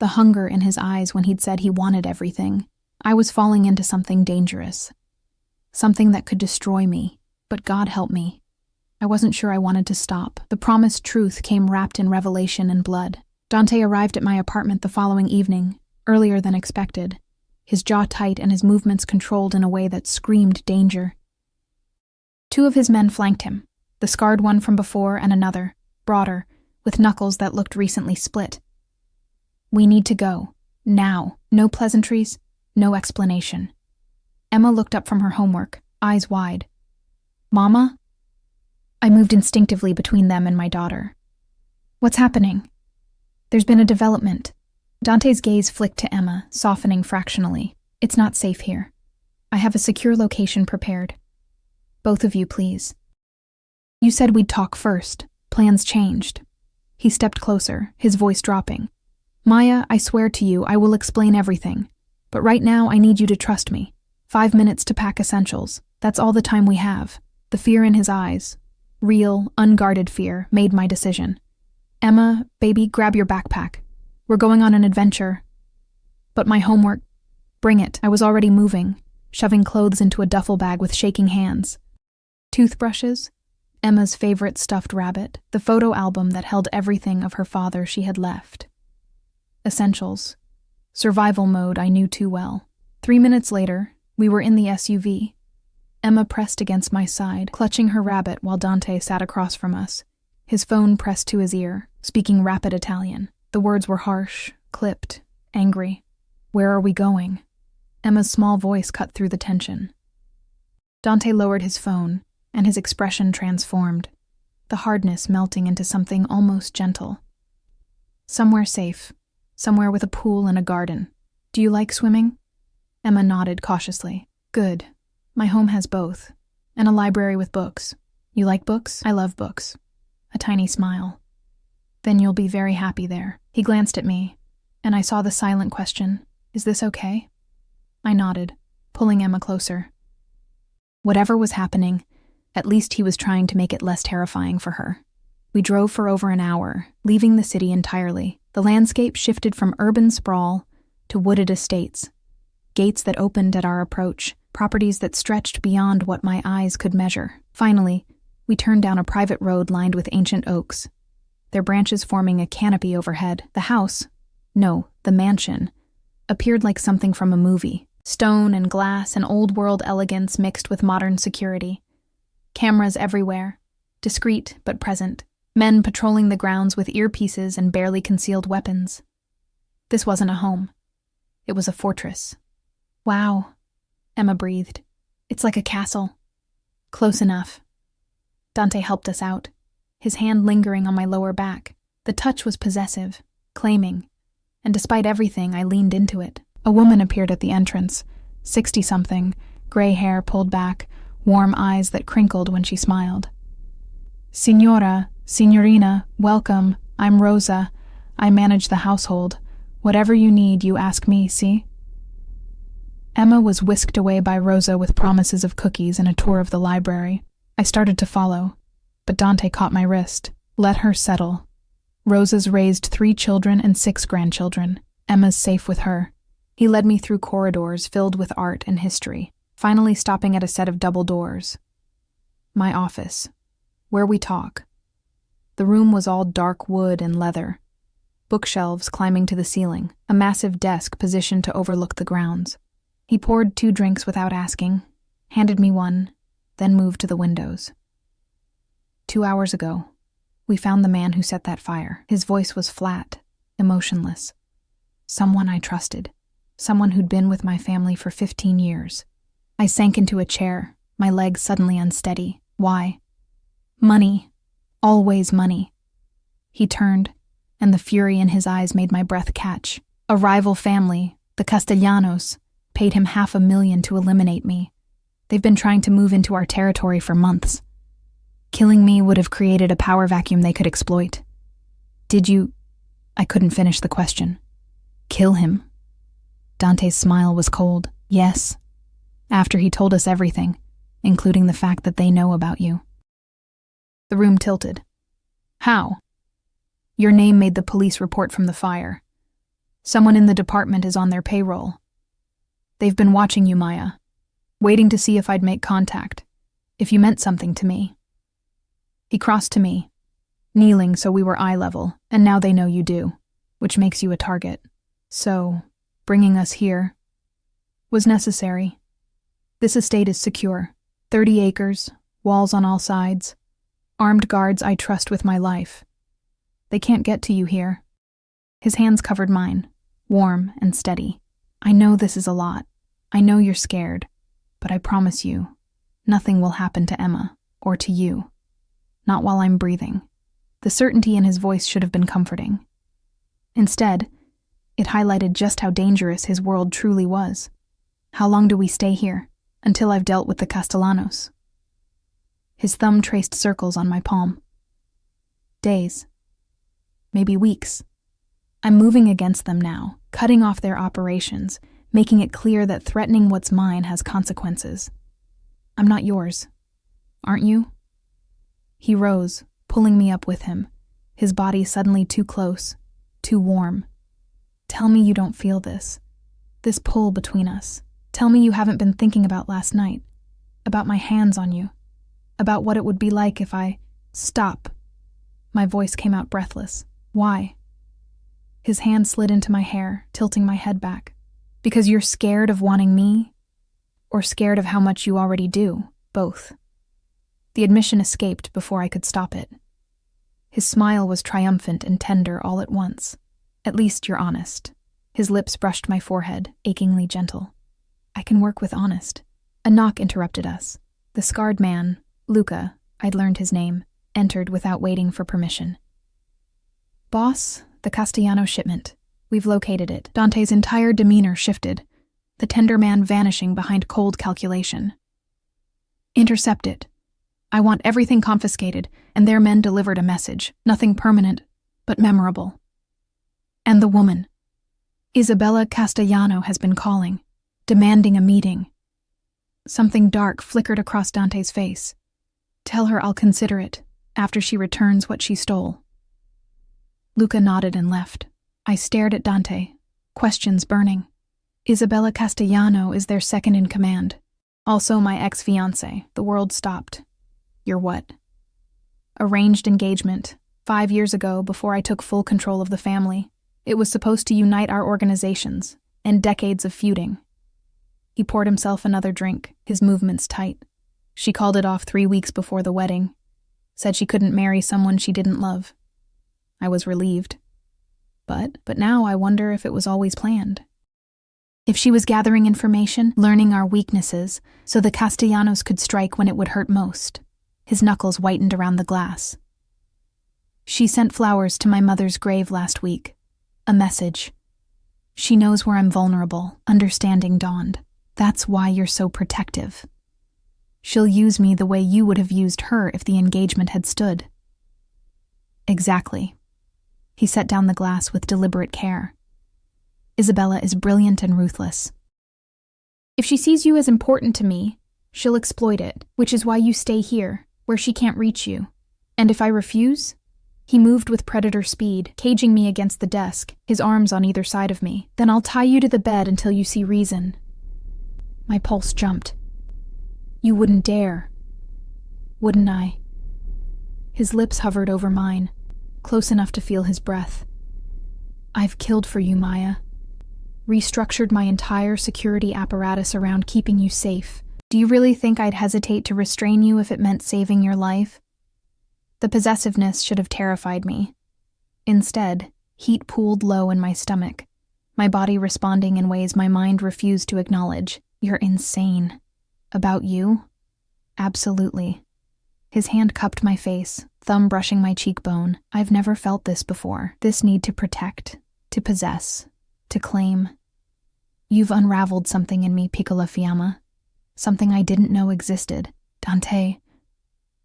the hunger in his eyes when he'd said he wanted everything. I was falling into something dangerous, something that could destroy me, but God help me. I wasn't sure I wanted to stop. The promised truth came wrapped in revelation and blood. Dante arrived at my apartment the following evening, earlier than expected, his jaw tight and his movements controlled in a way that screamed danger. 2 of his men flanked him, the scarred one from before and another, broader, with knuckles that looked recently split. We need to go. Now. No pleasantries, no explanation. Emma looked up from her homework, eyes wide. Mama? I moved instinctively between them and my daughter. What's happening? There's been a development. Dante's gaze flicked to Emma, softening fractionally. It's not safe here. I have a secure location prepared. Both of you, please. You said we'd talk first. Plans changed. He stepped closer, his voice dropping. Maya, I swear to you, I will explain everything. But right now, I need you to trust me. 5 minutes to pack essentials. That's all the time we have. The fear in his eyes, real, unguarded fear, made my decision. Emma, baby, grab your backpack. We're going on an adventure. But my homework, bring it. I was already moving, shoving clothes into a duffel bag with shaking hands. Toothbrushes, Emma's favorite stuffed rabbit, the photo album that held everything of her father she had left. Essentials. Survival mode I knew too well. 3 minutes later, we were in the SUV. Emma pressed against my side, clutching her rabbit while Dante sat across from us, his phone pressed to his ear, speaking rapid Italian. The words were harsh, clipped, angry. Where are we going? Emma's small voice cut through the tension. Dante lowered his phone, and his expression transformed, the hardness melting into something almost gentle. Somewhere safe, somewhere with a pool and a garden. Do you like swimming? Emma nodded cautiously. Good. My home has both, and a library with books. You like books? I love books. A tiny smile. Then you'll be very happy there. He glanced at me, and I saw the silent question, is this okay? I nodded, pulling Emma closer. Whatever was happening, at least he was trying to make it less terrifying for her. We drove for over an hour, leaving the city entirely. The landscape shifted from urban sprawl to wooded estates, gates that opened at our approach, properties that stretched beyond what my eyes could measure. Finally, we turned down a private road lined with ancient oaks, their branches forming a canopy overhead. The house, no, the mansion, appeared like something from a movie. Stone and glass and old-world elegance mixed with modern security. Cameras everywhere, discreet but present. Men patrolling the grounds with earpieces and barely concealed weapons. This wasn't a home. It was a fortress. Wow, Emma breathed. It's like a castle. Close enough. Dante helped us out, his hand lingering on my lower back. The touch was possessive, claiming, and despite everything, I leaned into it. A woman appeared at the entrance, 60-something, gray hair pulled back, warm eyes that crinkled when she smiled. Signora, Signorina, welcome. I'm Rosa. I manage the household. Whatever you need, you ask me, see? Emma was whisked away by Rosa with promises of cookies and a tour of the library. I started to follow, but Dante caught my wrist. Let her settle. Rosa's raised 3 children and 6 grandchildren. Emma's safe with her. He led me through corridors filled with art and history, finally stopping at a set of double doors. My office, where we talk. The room was all dark wood and leather, bookshelves climbing to the ceiling, a massive desk positioned to overlook the grounds. He poured 2 drinks without asking, handed me one, then moved to the windows. 2 hours ago, we found the man who set that fire. His voice was flat, emotionless. Someone I trusted, someone who'd been with my family for 15 years. I sank into a chair, my legs suddenly unsteady. Why? Money. Always money. He turned, and the fury in his eyes made my breath catch. A rival family, the Castellanos, paid him $500,000 to eliminate me. They've been trying to move into our territory for months. Killing me would have created a power vacuum they could exploit. Did you... I couldn't finish the question. Kill him? Dante's smile was cold. Yes. After he told us everything, including the fact that they know about you. The room tilted. How? Your name made the police report from the fire. Someone in the department is on their payroll. They've been watching you, Maya, waiting to see if I'd make contact, if you meant something to me. He crossed to me, kneeling so we were eye level, and now they know you do, which makes you a target. So, bringing us here was necessary. This estate is secure. 30 acres, walls on all sides, armed guards I trust with my life. They can't get to you here. His hands covered mine, warm and steady. I know this is a lot. I know you're scared, but I promise you, nothing will happen to Emma or to you. Not while I'm breathing. The certainty in his voice should have been comforting. Instead, it highlighted just how dangerous his world truly was. How long do we stay here? Until I've dealt with the Castellanos. His thumb traced circles on my palm. Days. Maybe weeks. I'm moving against them now, cutting off their operations, making it clear that threatening what's mine has consequences. I'm not yours. Aren't you? He rose, pulling me up with him, his body suddenly too close, too warm. Tell me you don't feel this pull between us. Tell me you haven't been thinking about last night, about my hands on you, about what it would be like if I... Stop. My voice came out breathless. Why? His hand slid into my hair, tilting my head back. Because you're scared of wanting me? Or scared of how much you already do? Both. The admission escaped before I could stop it. His smile was triumphant and tender all at once. At least you're honest. His lips brushed my forehead, achingly gentle. I can work with honest. A knock interrupted us. The scarred man, Luca, I'd learned his name, entered without waiting for permission. Boss, the Castellano shipment. We've located it. Dante's entire demeanor shifted, the tender man vanishing behind cold calculation. Intercept it. I want everything confiscated, and their men delivered a message. Nothing permanent, but memorable. And the woman. Isabella Castellano has been calling, demanding a meeting. Something dark flickered across Dante's face. Tell her I'll consider it, after she returns what she stole. Luca nodded and left. I stared at Dante, questions burning. Isabella Castellano is their second in command. Also my ex-fiancé. The world stopped. You're what? Arranged engagement. 5 years ago, before I took full control of the family. It was supposed to unite our organizations, and decades of feuding. He poured himself another drink, his movements tight. She called it off 3 weeks before the wedding. Said she couldn't marry someone she didn't love. I was relieved. But now I wonder if it was always planned. If she was gathering information, learning our weaknesses, so the Castellanos could strike when it would hurt most. His knuckles whitened around the glass. She sent flowers to my mother's grave last week. A message. She knows where I'm vulnerable, understanding dawned. That's why you're so protective. She'll use me the way you would have used her if the engagement had stood. Exactly. He set down the glass with deliberate care. Isabella is brilliant and ruthless. If she sees you as important to me, she'll exploit it, which is why you stay here, where she can't reach you. And if I refuse, He moved with predator speed, caging me against the desk, his arms on either side of me. "Then I'll tie you to the bed until you see reason." My pulse jumped. "You wouldn't dare." "Wouldn't I?" His lips hovered over mine, close enough to feel his breath. "I've killed for you, Maya. Restructured my entire security apparatus around keeping you safe. Do you really think I'd hesitate to restrain you if it meant saving your life?" The possessiveness should have terrified me. Instead, heat pooled low in my stomach, my body responding in ways my mind refused to acknowledge. "You're insane." "About you?" "Absolutely." His hand cupped my face, thumb brushing my cheekbone. "I've never felt this before. This need to protect, to possess, to claim. You've unraveled something in me, Piccola Fiamma. Something I didn't know existed. Dante."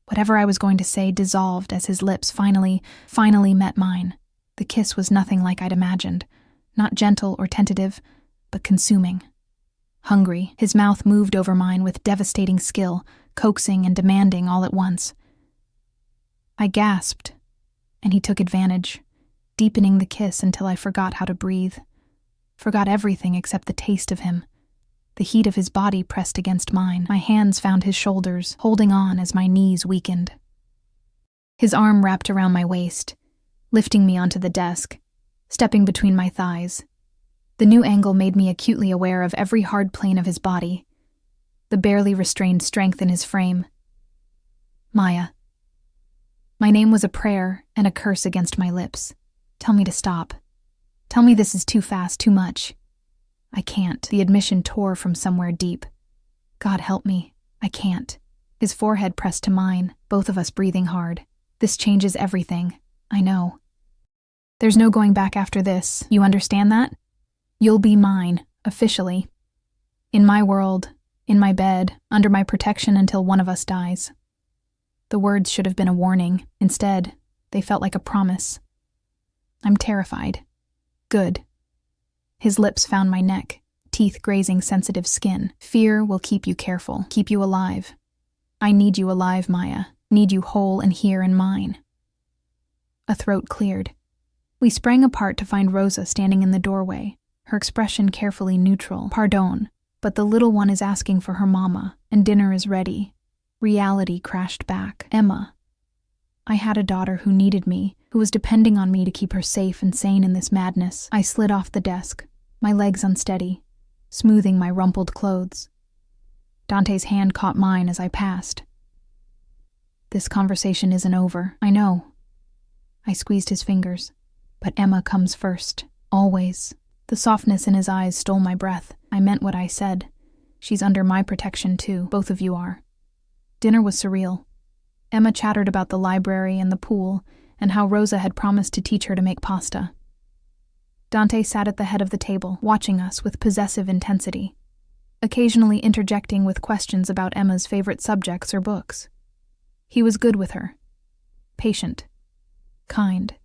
Whatever I was going to say dissolved as his lips finally met mine. The kiss was nothing like I'd imagined. Not gentle or tentative, but consuming. Hungry, his mouth moved over mine with devastating skill, coaxing and demanding all at once. I gasped, and he took advantage, deepening the kiss until I forgot how to breathe. Forgot everything except the taste of him. The heat of his body pressed against mine. My hands found his shoulders, holding on as my knees weakened. His arm wrapped around my waist, lifting me onto the desk, stepping between my thighs. The new angle made me acutely aware of every hard plane of his body, the barely restrained strength in his frame. Maya. My name was a prayer and a curse against my lips. Tell me to stop. Tell me this is too fast, too much. I can't. The admission tore from somewhere deep. God help me. I can't. His forehead pressed to mine, both of us breathing hard. This changes everything. I know. There's no going back after this. You understand that? You'll be mine, officially. In my world, in my bed, under my protection until one of us dies. The words should have been a warning. Instead, they felt like a promise. I'm terrified. Good. His lips found my neck, teeth grazing sensitive skin. Fear will keep you careful, keep you alive. I need you alive, Maya. Need you whole and here in mine. A throat cleared. We sprang apart to find Rosa standing in the doorway, her expression carefully neutral. Pardon, but the little one is asking for her mama, and dinner is ready. Reality crashed back. Emma. I had a daughter who needed me, who was depending on me to keep her safe and sane in this madness. I slid off the desk, my legs unsteady, smoothing my rumpled clothes. Dante's hand caught mine as I passed. This conversation isn't over, I know. I squeezed his fingers. But Emma comes first, always. The softness in his eyes stole my breath. I meant what I said. She's under my protection too, both of you are. Dinner was surreal. Emma chattered about the library and the pool, and how Rosa had promised to teach her to make pasta. Dante sat at the head of the table, watching us with possessive intensity, occasionally interjecting with questions about Emma's favorite subjects or books. He was good with her. Patient. Kind.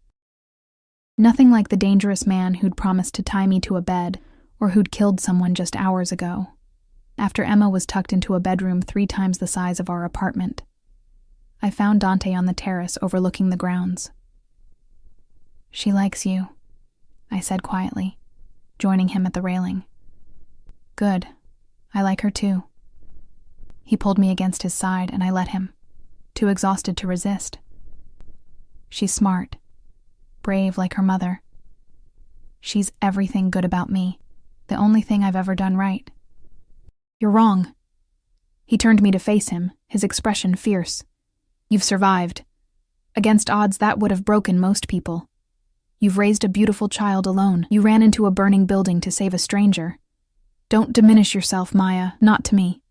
Nothing like the dangerous man who'd promised to tie me to a bed, or who'd killed someone just hours ago, after Emma was tucked into a bedroom 3 times the size of our apartment. I found Dante on the terrace overlooking the grounds. She likes you, I said quietly, joining him at the railing. Good. I like her too. He pulled me against his side and I let him, too exhausted to resist. She's smart, brave like her mother. She's everything good about me, the only thing I've ever done right. You're wrong. He turned me to face him, his expression fierce. You've survived. Against odds that would have broken most people. You've raised a beautiful child alone. You ran into a burning building to save a stranger. Don't diminish yourself, Maya, not to me.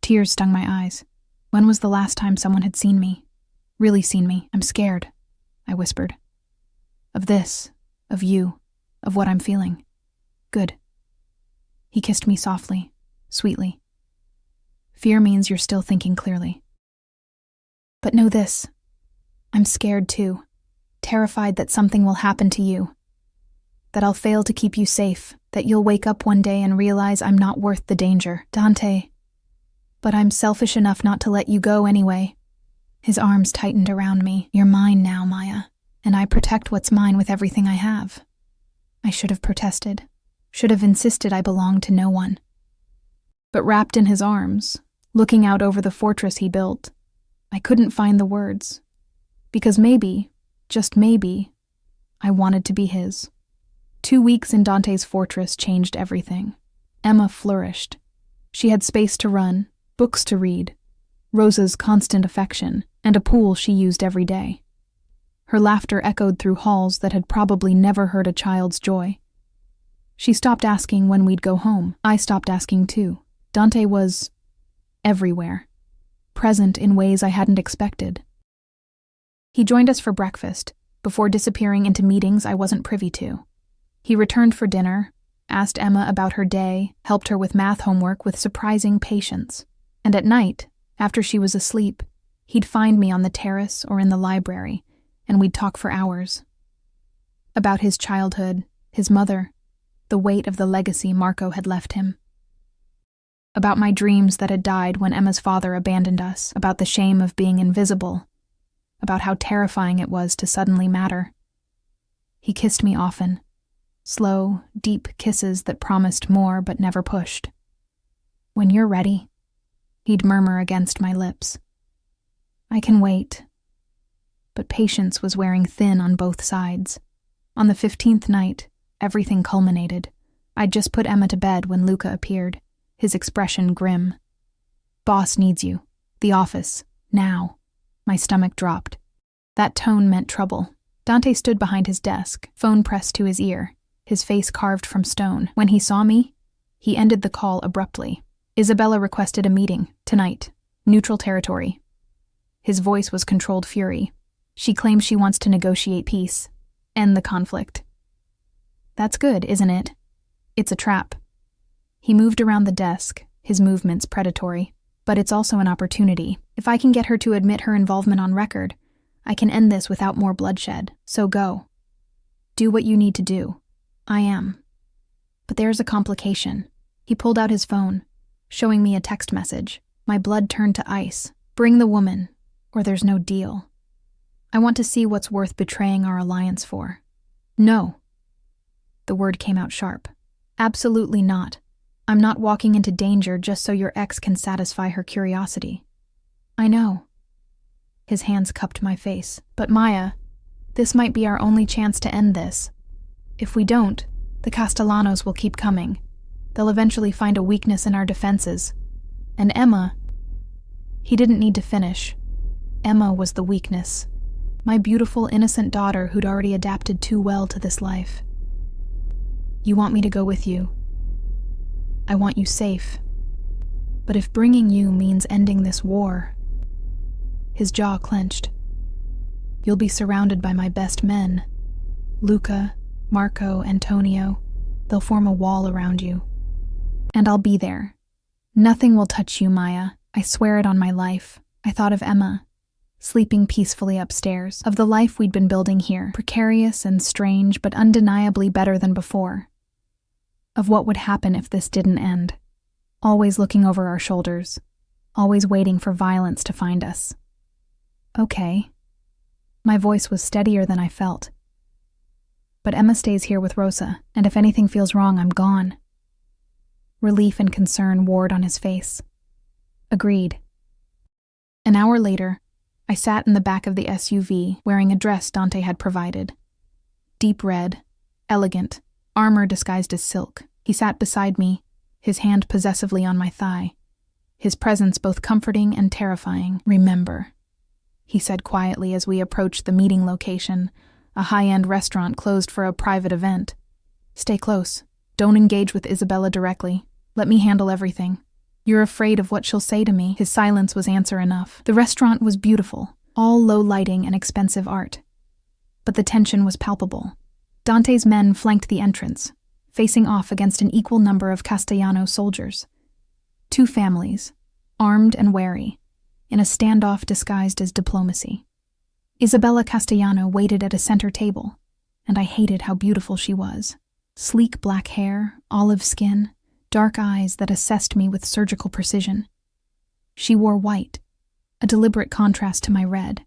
Tears stung my eyes. When was the last time someone had seen me? Really seen me? I'm scared, I whispered. Of this, of you, of what I'm feeling. Good. He kissed me softly, sweetly. Fear means you're still thinking clearly. But know this. I'm scared too, terrified that something will happen to you, that I'll fail to keep you safe, that you'll wake up one day and realize I'm not worth the danger. Dante. But I'm selfish enough not to let you go anyway. His arms tightened around me. You're mine now, Maya. and I protect what's mine with everything I have. I should have protested, should have insisted I belonged to no one. But wrapped in his arms, looking out over the fortress he built, I couldn't find the words. Because maybe, just maybe, I wanted to be his. 2 weeks in Dante's fortress changed everything. Emma flourished. She had space to run, books to read, Rosa's constant affection, and a pool she used every day. Her laughter echoed through halls that had probably never heard a child's joy. She stopped asking when we'd go home. I stopped asking too. Dante was everywhere, present in ways I hadn't expected. He joined us for breakfast, before disappearing into meetings I wasn't privy to. He returned for dinner, asked Emma about her day, helped her with math homework with surprising patience. And at night, after she was asleep, he'd find me on the terrace or in the library, and we'd talk for hours. About his childhood, his mother, the weight of the legacy Marco had left him. About my dreams that had died when Emma's father abandoned us, about the shame of being invisible, about how terrifying it was to suddenly matter. He kissed me often, slow, deep kisses that promised more but never pushed. "When you're ready," he'd murmur against my lips. "I can wait." But patience was wearing thin on both sides. On the 15th night, everything culminated. I'd just put Emma to bed when Luca appeared, his expression grim. "Boss needs you. The office. Now." My stomach dropped. That tone meant trouble. Dante stood behind his desk, phone pressed to his ear, his face carved from stone. When he saw me, he ended the call abruptly. "Isabella requested a meeting, tonight. Neutral territory." His voice was controlled fury. "She claims she wants to negotiate peace. End the conflict." "That's good, isn't it?" "It's a trap." He moved around the desk, his movements predatory. "But it's also an opportunity. If I can get her to admit her involvement on record, I can end this without more bloodshed. So go. Do what you need to do. I am. But there's a complication." He pulled out his phone, showing me a text message. My blood turned to ice. "Bring the woman, or there's no deal. I want to see what's worth betraying our alliance for." "No." The word came out sharp. "Absolutely not. I'm not walking into danger just so your ex can satisfy her curiosity." "I know." His hands cupped my face. "But Maya, this might be our only chance to end this. If we don't, the Castellanos will keep coming. They'll eventually find a weakness in our defenses. And Emma..." He didn't need to finish. Emma was the weakness. My beautiful, innocent daughter who'd already adapted too well to this life. "You want me to go with you. I want you safe. But if bringing you means ending this war..." His jaw clenched. "You'll be surrounded by my best men. Luca, Marco, Antonio. They'll form a wall around you. And I'll be there. Nothing will touch you, Maya. I swear it on my life." I thought of Emma, sleeping peacefully upstairs, of the life we'd been building here, precarious and strange but undeniably better than before. Of what would happen if this didn't end. Always looking over our shoulders, always waiting for violence to find us. "Okay." My voice was steadier than I felt. "But Emma stays here with Rosa, and if anything feels wrong, I'm gone." Relief and concern warred on his face. "Agreed." An hour later, I sat in the back of the SUV, wearing a dress Dante had provided. Deep red, elegant, armor disguised as silk. He sat beside me, his hand possessively on my thigh, his presence both comforting and terrifying. "Remember," he said quietly as we approached the meeting location, a high-end restaurant closed for a private event. "Stay close. Don't engage with Isabella directly. Let me handle everything. You're afraid of what she'll say to me." His silence was answer enough. The restaurant was beautiful, all low lighting and expensive art. But the tension was palpable. Dante's men flanked the entrance, facing off against an equal number of Castellano soldiers. 2 families, armed and wary, in a standoff disguised as diplomacy. Isabella Castellano waited at a center table, and I hated how beautiful she was. Sleek black hair, olive skin, dark eyes that assessed me with surgical precision. She wore white, a deliberate contrast to my red,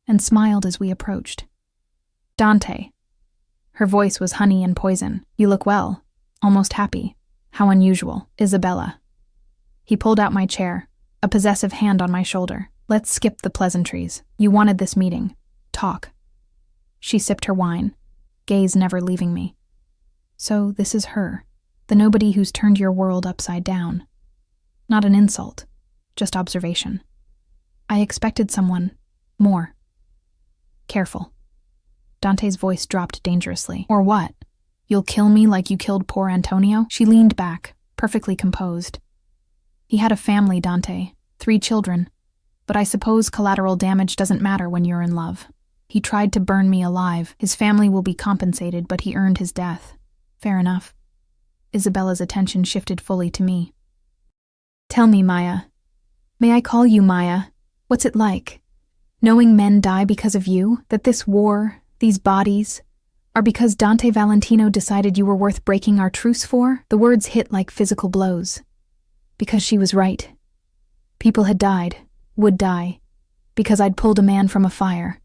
and smiled as we approached. Dante. Her voice was honey and poison. You look well. Almost happy. How unusual. Isabella. He pulled out my chair, a possessive hand on my shoulder. Let's skip the pleasantries. You wanted this meeting. Talk. She sipped her wine, gaze never leaving me. So this is her, the nobody who's turned your world upside down. Not an insult, just observation. I expected someone more. Careful. Dante's voice dropped dangerously. Or what? You'll kill me like you killed poor Antonio? She leaned back, perfectly composed. He had a family, Dante, 3 children, but I suppose collateral damage doesn't matter when you're in love. He tried to burn me alive. His family will be compensated, but he earned his death. Fair enough. Isabella's attention shifted fully to me. Tell me, Maya. May I call you Maya? What's it like? Knowing men die because of you? That this war, these bodies, are because Dante Valentino decided you were worth breaking our truce for? The words hit like physical blows. Because she was right. People had died, would die, because I'd pulled a man from a fire.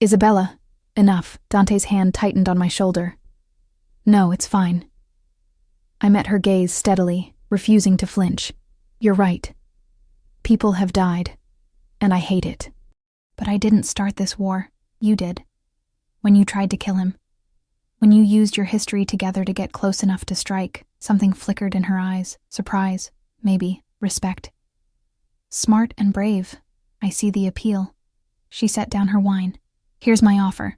Isabella, enough. Dante's hand tightened on my shoulder. No, it's fine. I met her gaze steadily, refusing to flinch. You're right. People have died, and I hate it. But I didn't start this war. You did. When you tried to kill him. When you used your history together to get close enough to strike, something flickered in her eyes. Surprise, maybe, respect. Smart and brave. I see the appeal. She set down her wine. Here's my offer.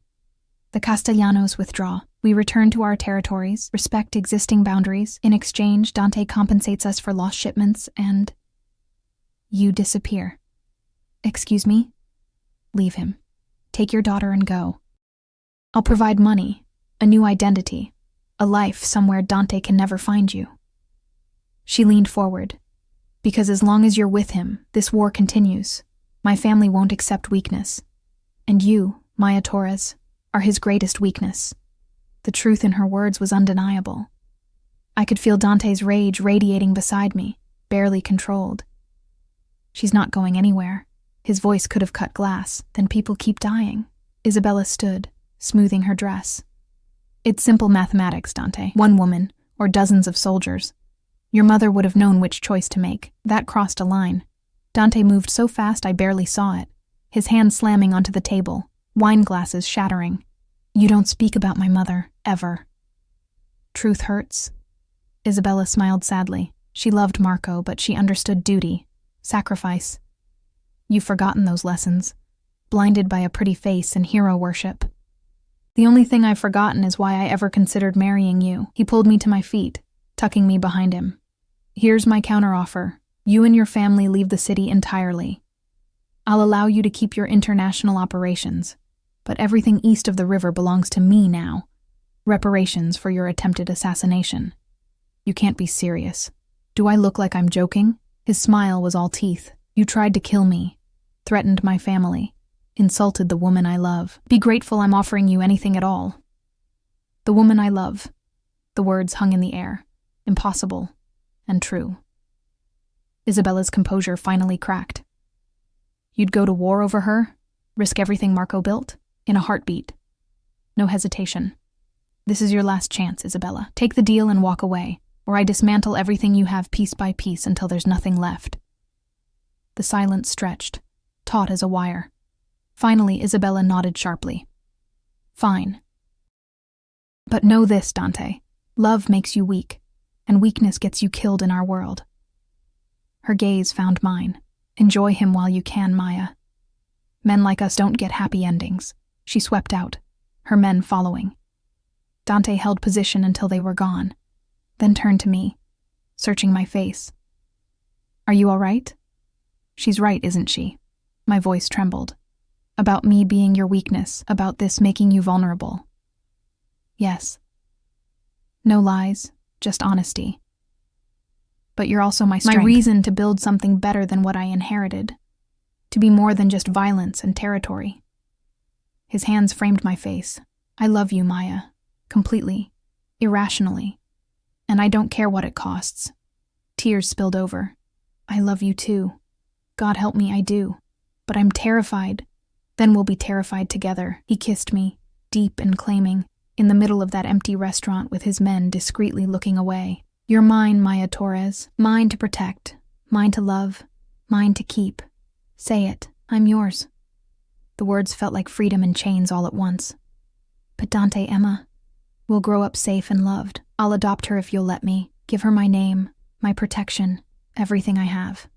The Castellanos withdraw. We return to our territories, respect existing boundaries. In exchange, Dante compensates us for lost shipments, and you disappear. Excuse me? Leave him. Take your daughter and go. I'll provide money, a new identity, a life somewhere Dante can never find you. She leaned forward. Because as long as you're with him, this war continues. My family won't accept weakness. And you, Maya Torres, are his greatest weakness. The truth in her words was undeniable. I could feel Dante's rage radiating beside me, barely controlled. She's not going anywhere. His voice could have cut glass. Then people keep dying. Isabella stood, smoothing her dress. It's simple mathematics, Dante. 1 woman, or dozens of soldiers. Your mother would have known which choice to make. That crossed a line. Dante moved so fast I barely saw it, his hand slamming onto the table, wine glasses shattering. You don't speak about my mother, ever. Truth hurts. Isabella smiled sadly. She loved Marco, but she understood duty, sacrifice. You've forgotten those lessons, blinded by a pretty face and hero worship. The only thing I've forgotten is why I ever considered marrying you. He pulled me to my feet, tucking me behind him. Here's my counteroffer. You and your family leave the city entirely. I'll allow you to keep your international operations, but everything east of the river belongs to me now. Reparations for your attempted assassination. You can't be serious. Do I look like I'm joking? His smile was all teeth. You tried to kill me, threatened my family, insulted the woman I love. Be grateful I'm offering you anything at all. The woman I love. The words hung in the air, impossible and true. Isabella's composure finally cracked. You'd go to war over her? Risk everything Marco built? In a heartbeat. No hesitation. This is your last chance, Isabella. Take the deal and walk away, or I dismantle everything you have piece by piece until there's nothing left. The silence stretched, taut as a wire. Finally, Isabella nodded sharply. Fine. But know this, Dante. Love makes you weak, and weakness gets you killed in our world. Her gaze found mine. Enjoy him while you can, Maya. Men like us don't get happy endings. She swept out, her men following. Dante held position until they were gone, then turned to me, searching my face. Are you all right? She's right, isn't she? My voice trembled. About me being your weakness, about this making you vulnerable. Yes. No lies, just honesty. But you're also my strength. My reason to build something better than what I inherited. To be more than just violence and territory. His hands framed my face. I love you, Maya. Completely. Irrationally. And I don't care what it costs. Tears spilled over. I love you too. God help me, I do. But I'm terrified. Then we'll be terrified together. He kissed me, deep and claiming, in the middle of that empty restaurant with his men discreetly looking away. You're mine, Maya Torres. Mine to protect. Mine to love. Mine to keep. Say it. I'm yours. The words felt like freedom in chains all at once. But Dante, Emma, we'll grow up safe and loved. I'll adopt her if you'll let me. Give her my name, my protection, everything I have.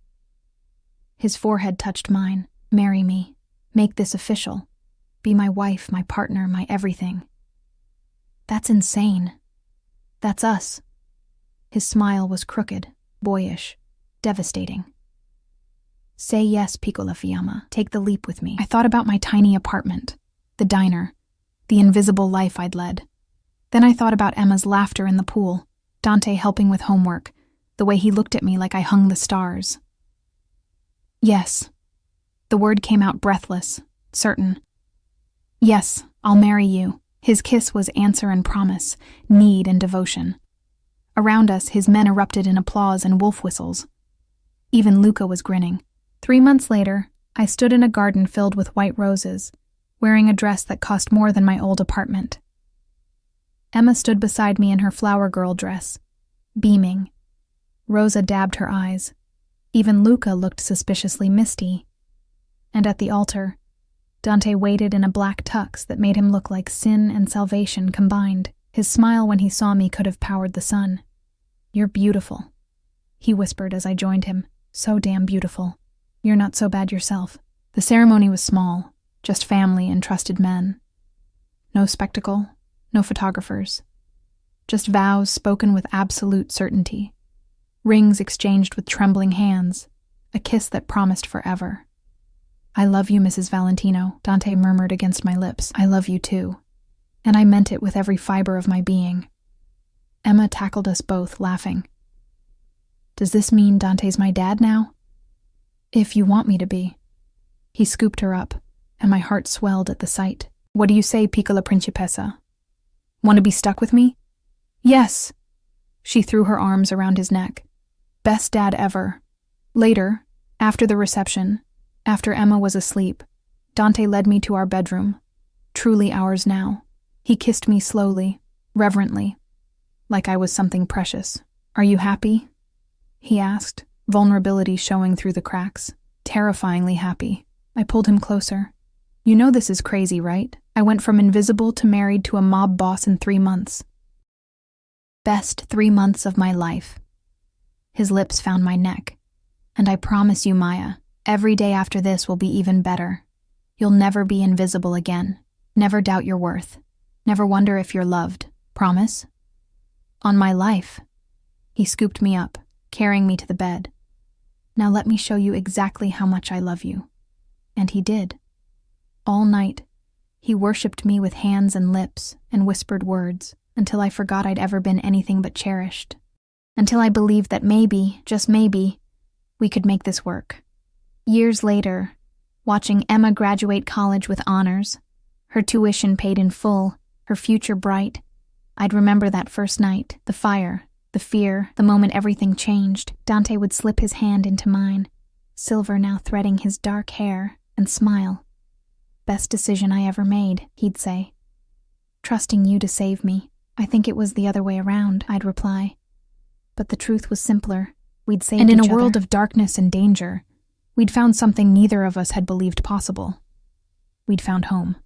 His forehead touched mine. Marry me. Make this official. Be my wife, my partner, my everything. That's insane. That's us. His smile was crooked, boyish, devastating. Say yes, piccola fiamma. Take the leap with me. I thought about my tiny apartment, the diner, the invisible life I'd led. Then I thought about Emma's laughter in the pool, Dante helping with homework, the way he looked at me like I hung the stars. Yes. The word came out breathless, certain. Yes, I'll marry you. His kiss was answer and promise, need and devotion. Around us, his men erupted in applause and wolf whistles. Even Luca was grinning. 3 months later, I stood in a garden filled with white roses, wearing a dress that cost more than my old apartment. Emma stood beside me in her flower girl dress, beaming. Rosa dabbed her eyes. Even Luca looked suspiciously misty. And at the altar, Dante waited in a black tux that made him look like sin and salvation combined. His smile when he saw me could have powered the sun. You're beautiful, he whispered as I joined him. So damn beautiful. You're not so bad yourself. The ceremony was small, just family and trusted men. No spectacle, no photographers. Just vows spoken with absolute certainty. Rings exchanged with trembling hands. A kiss that promised forever. I love you, Mrs. Valentino, Dante murmured against my lips. I love you too. And I meant it with every fiber of my being. Emma tackled us both, laughing. Does this mean Dante's my dad now? If you want me to be. He scooped her up, and my heart swelled at the sight. What do you say, piccola principessa? Want to be stuck with me? Yes. She threw her arms around his neck. Best dad ever. Later, after the reception, after Emma was asleep, Dante led me to our bedroom, truly ours now. He kissed me slowly, reverently, like I was something precious. Are you happy? He asked, vulnerability showing through the cracks. Terrifyingly happy. I pulled him closer. You know this is crazy, right? I went from invisible to married to a mob boss in 3 months. Best 3 months of my life. His lips found my neck. And I promise you, Maya, every day after this will be even better. You'll never be invisible again. Never doubt your worth. Never wonder if you're loved. Promise? On my life. He scooped me up, carrying me to the bed. Now let me show you exactly how much I love you. And he did. All night, he worshipped me with hands and lips and whispered words until I forgot I'd ever been anything but cherished. Until I believed that maybe, just maybe, we could make this work. Years later, watching Emma graduate college with honors, her tuition paid in full, her future bright, I'd remember that first night, the fire, the fear, the moment everything changed. Dante would slip his hand into mine, silver now threading his dark hair, and smile. Best decision I ever made, he'd say. Trusting you to save me. I think it was the other way around, I'd reply. But the truth was simpler. We'd saved each other. And in a world of darkness and danger, we'd found something neither of us had believed possible. We'd found home.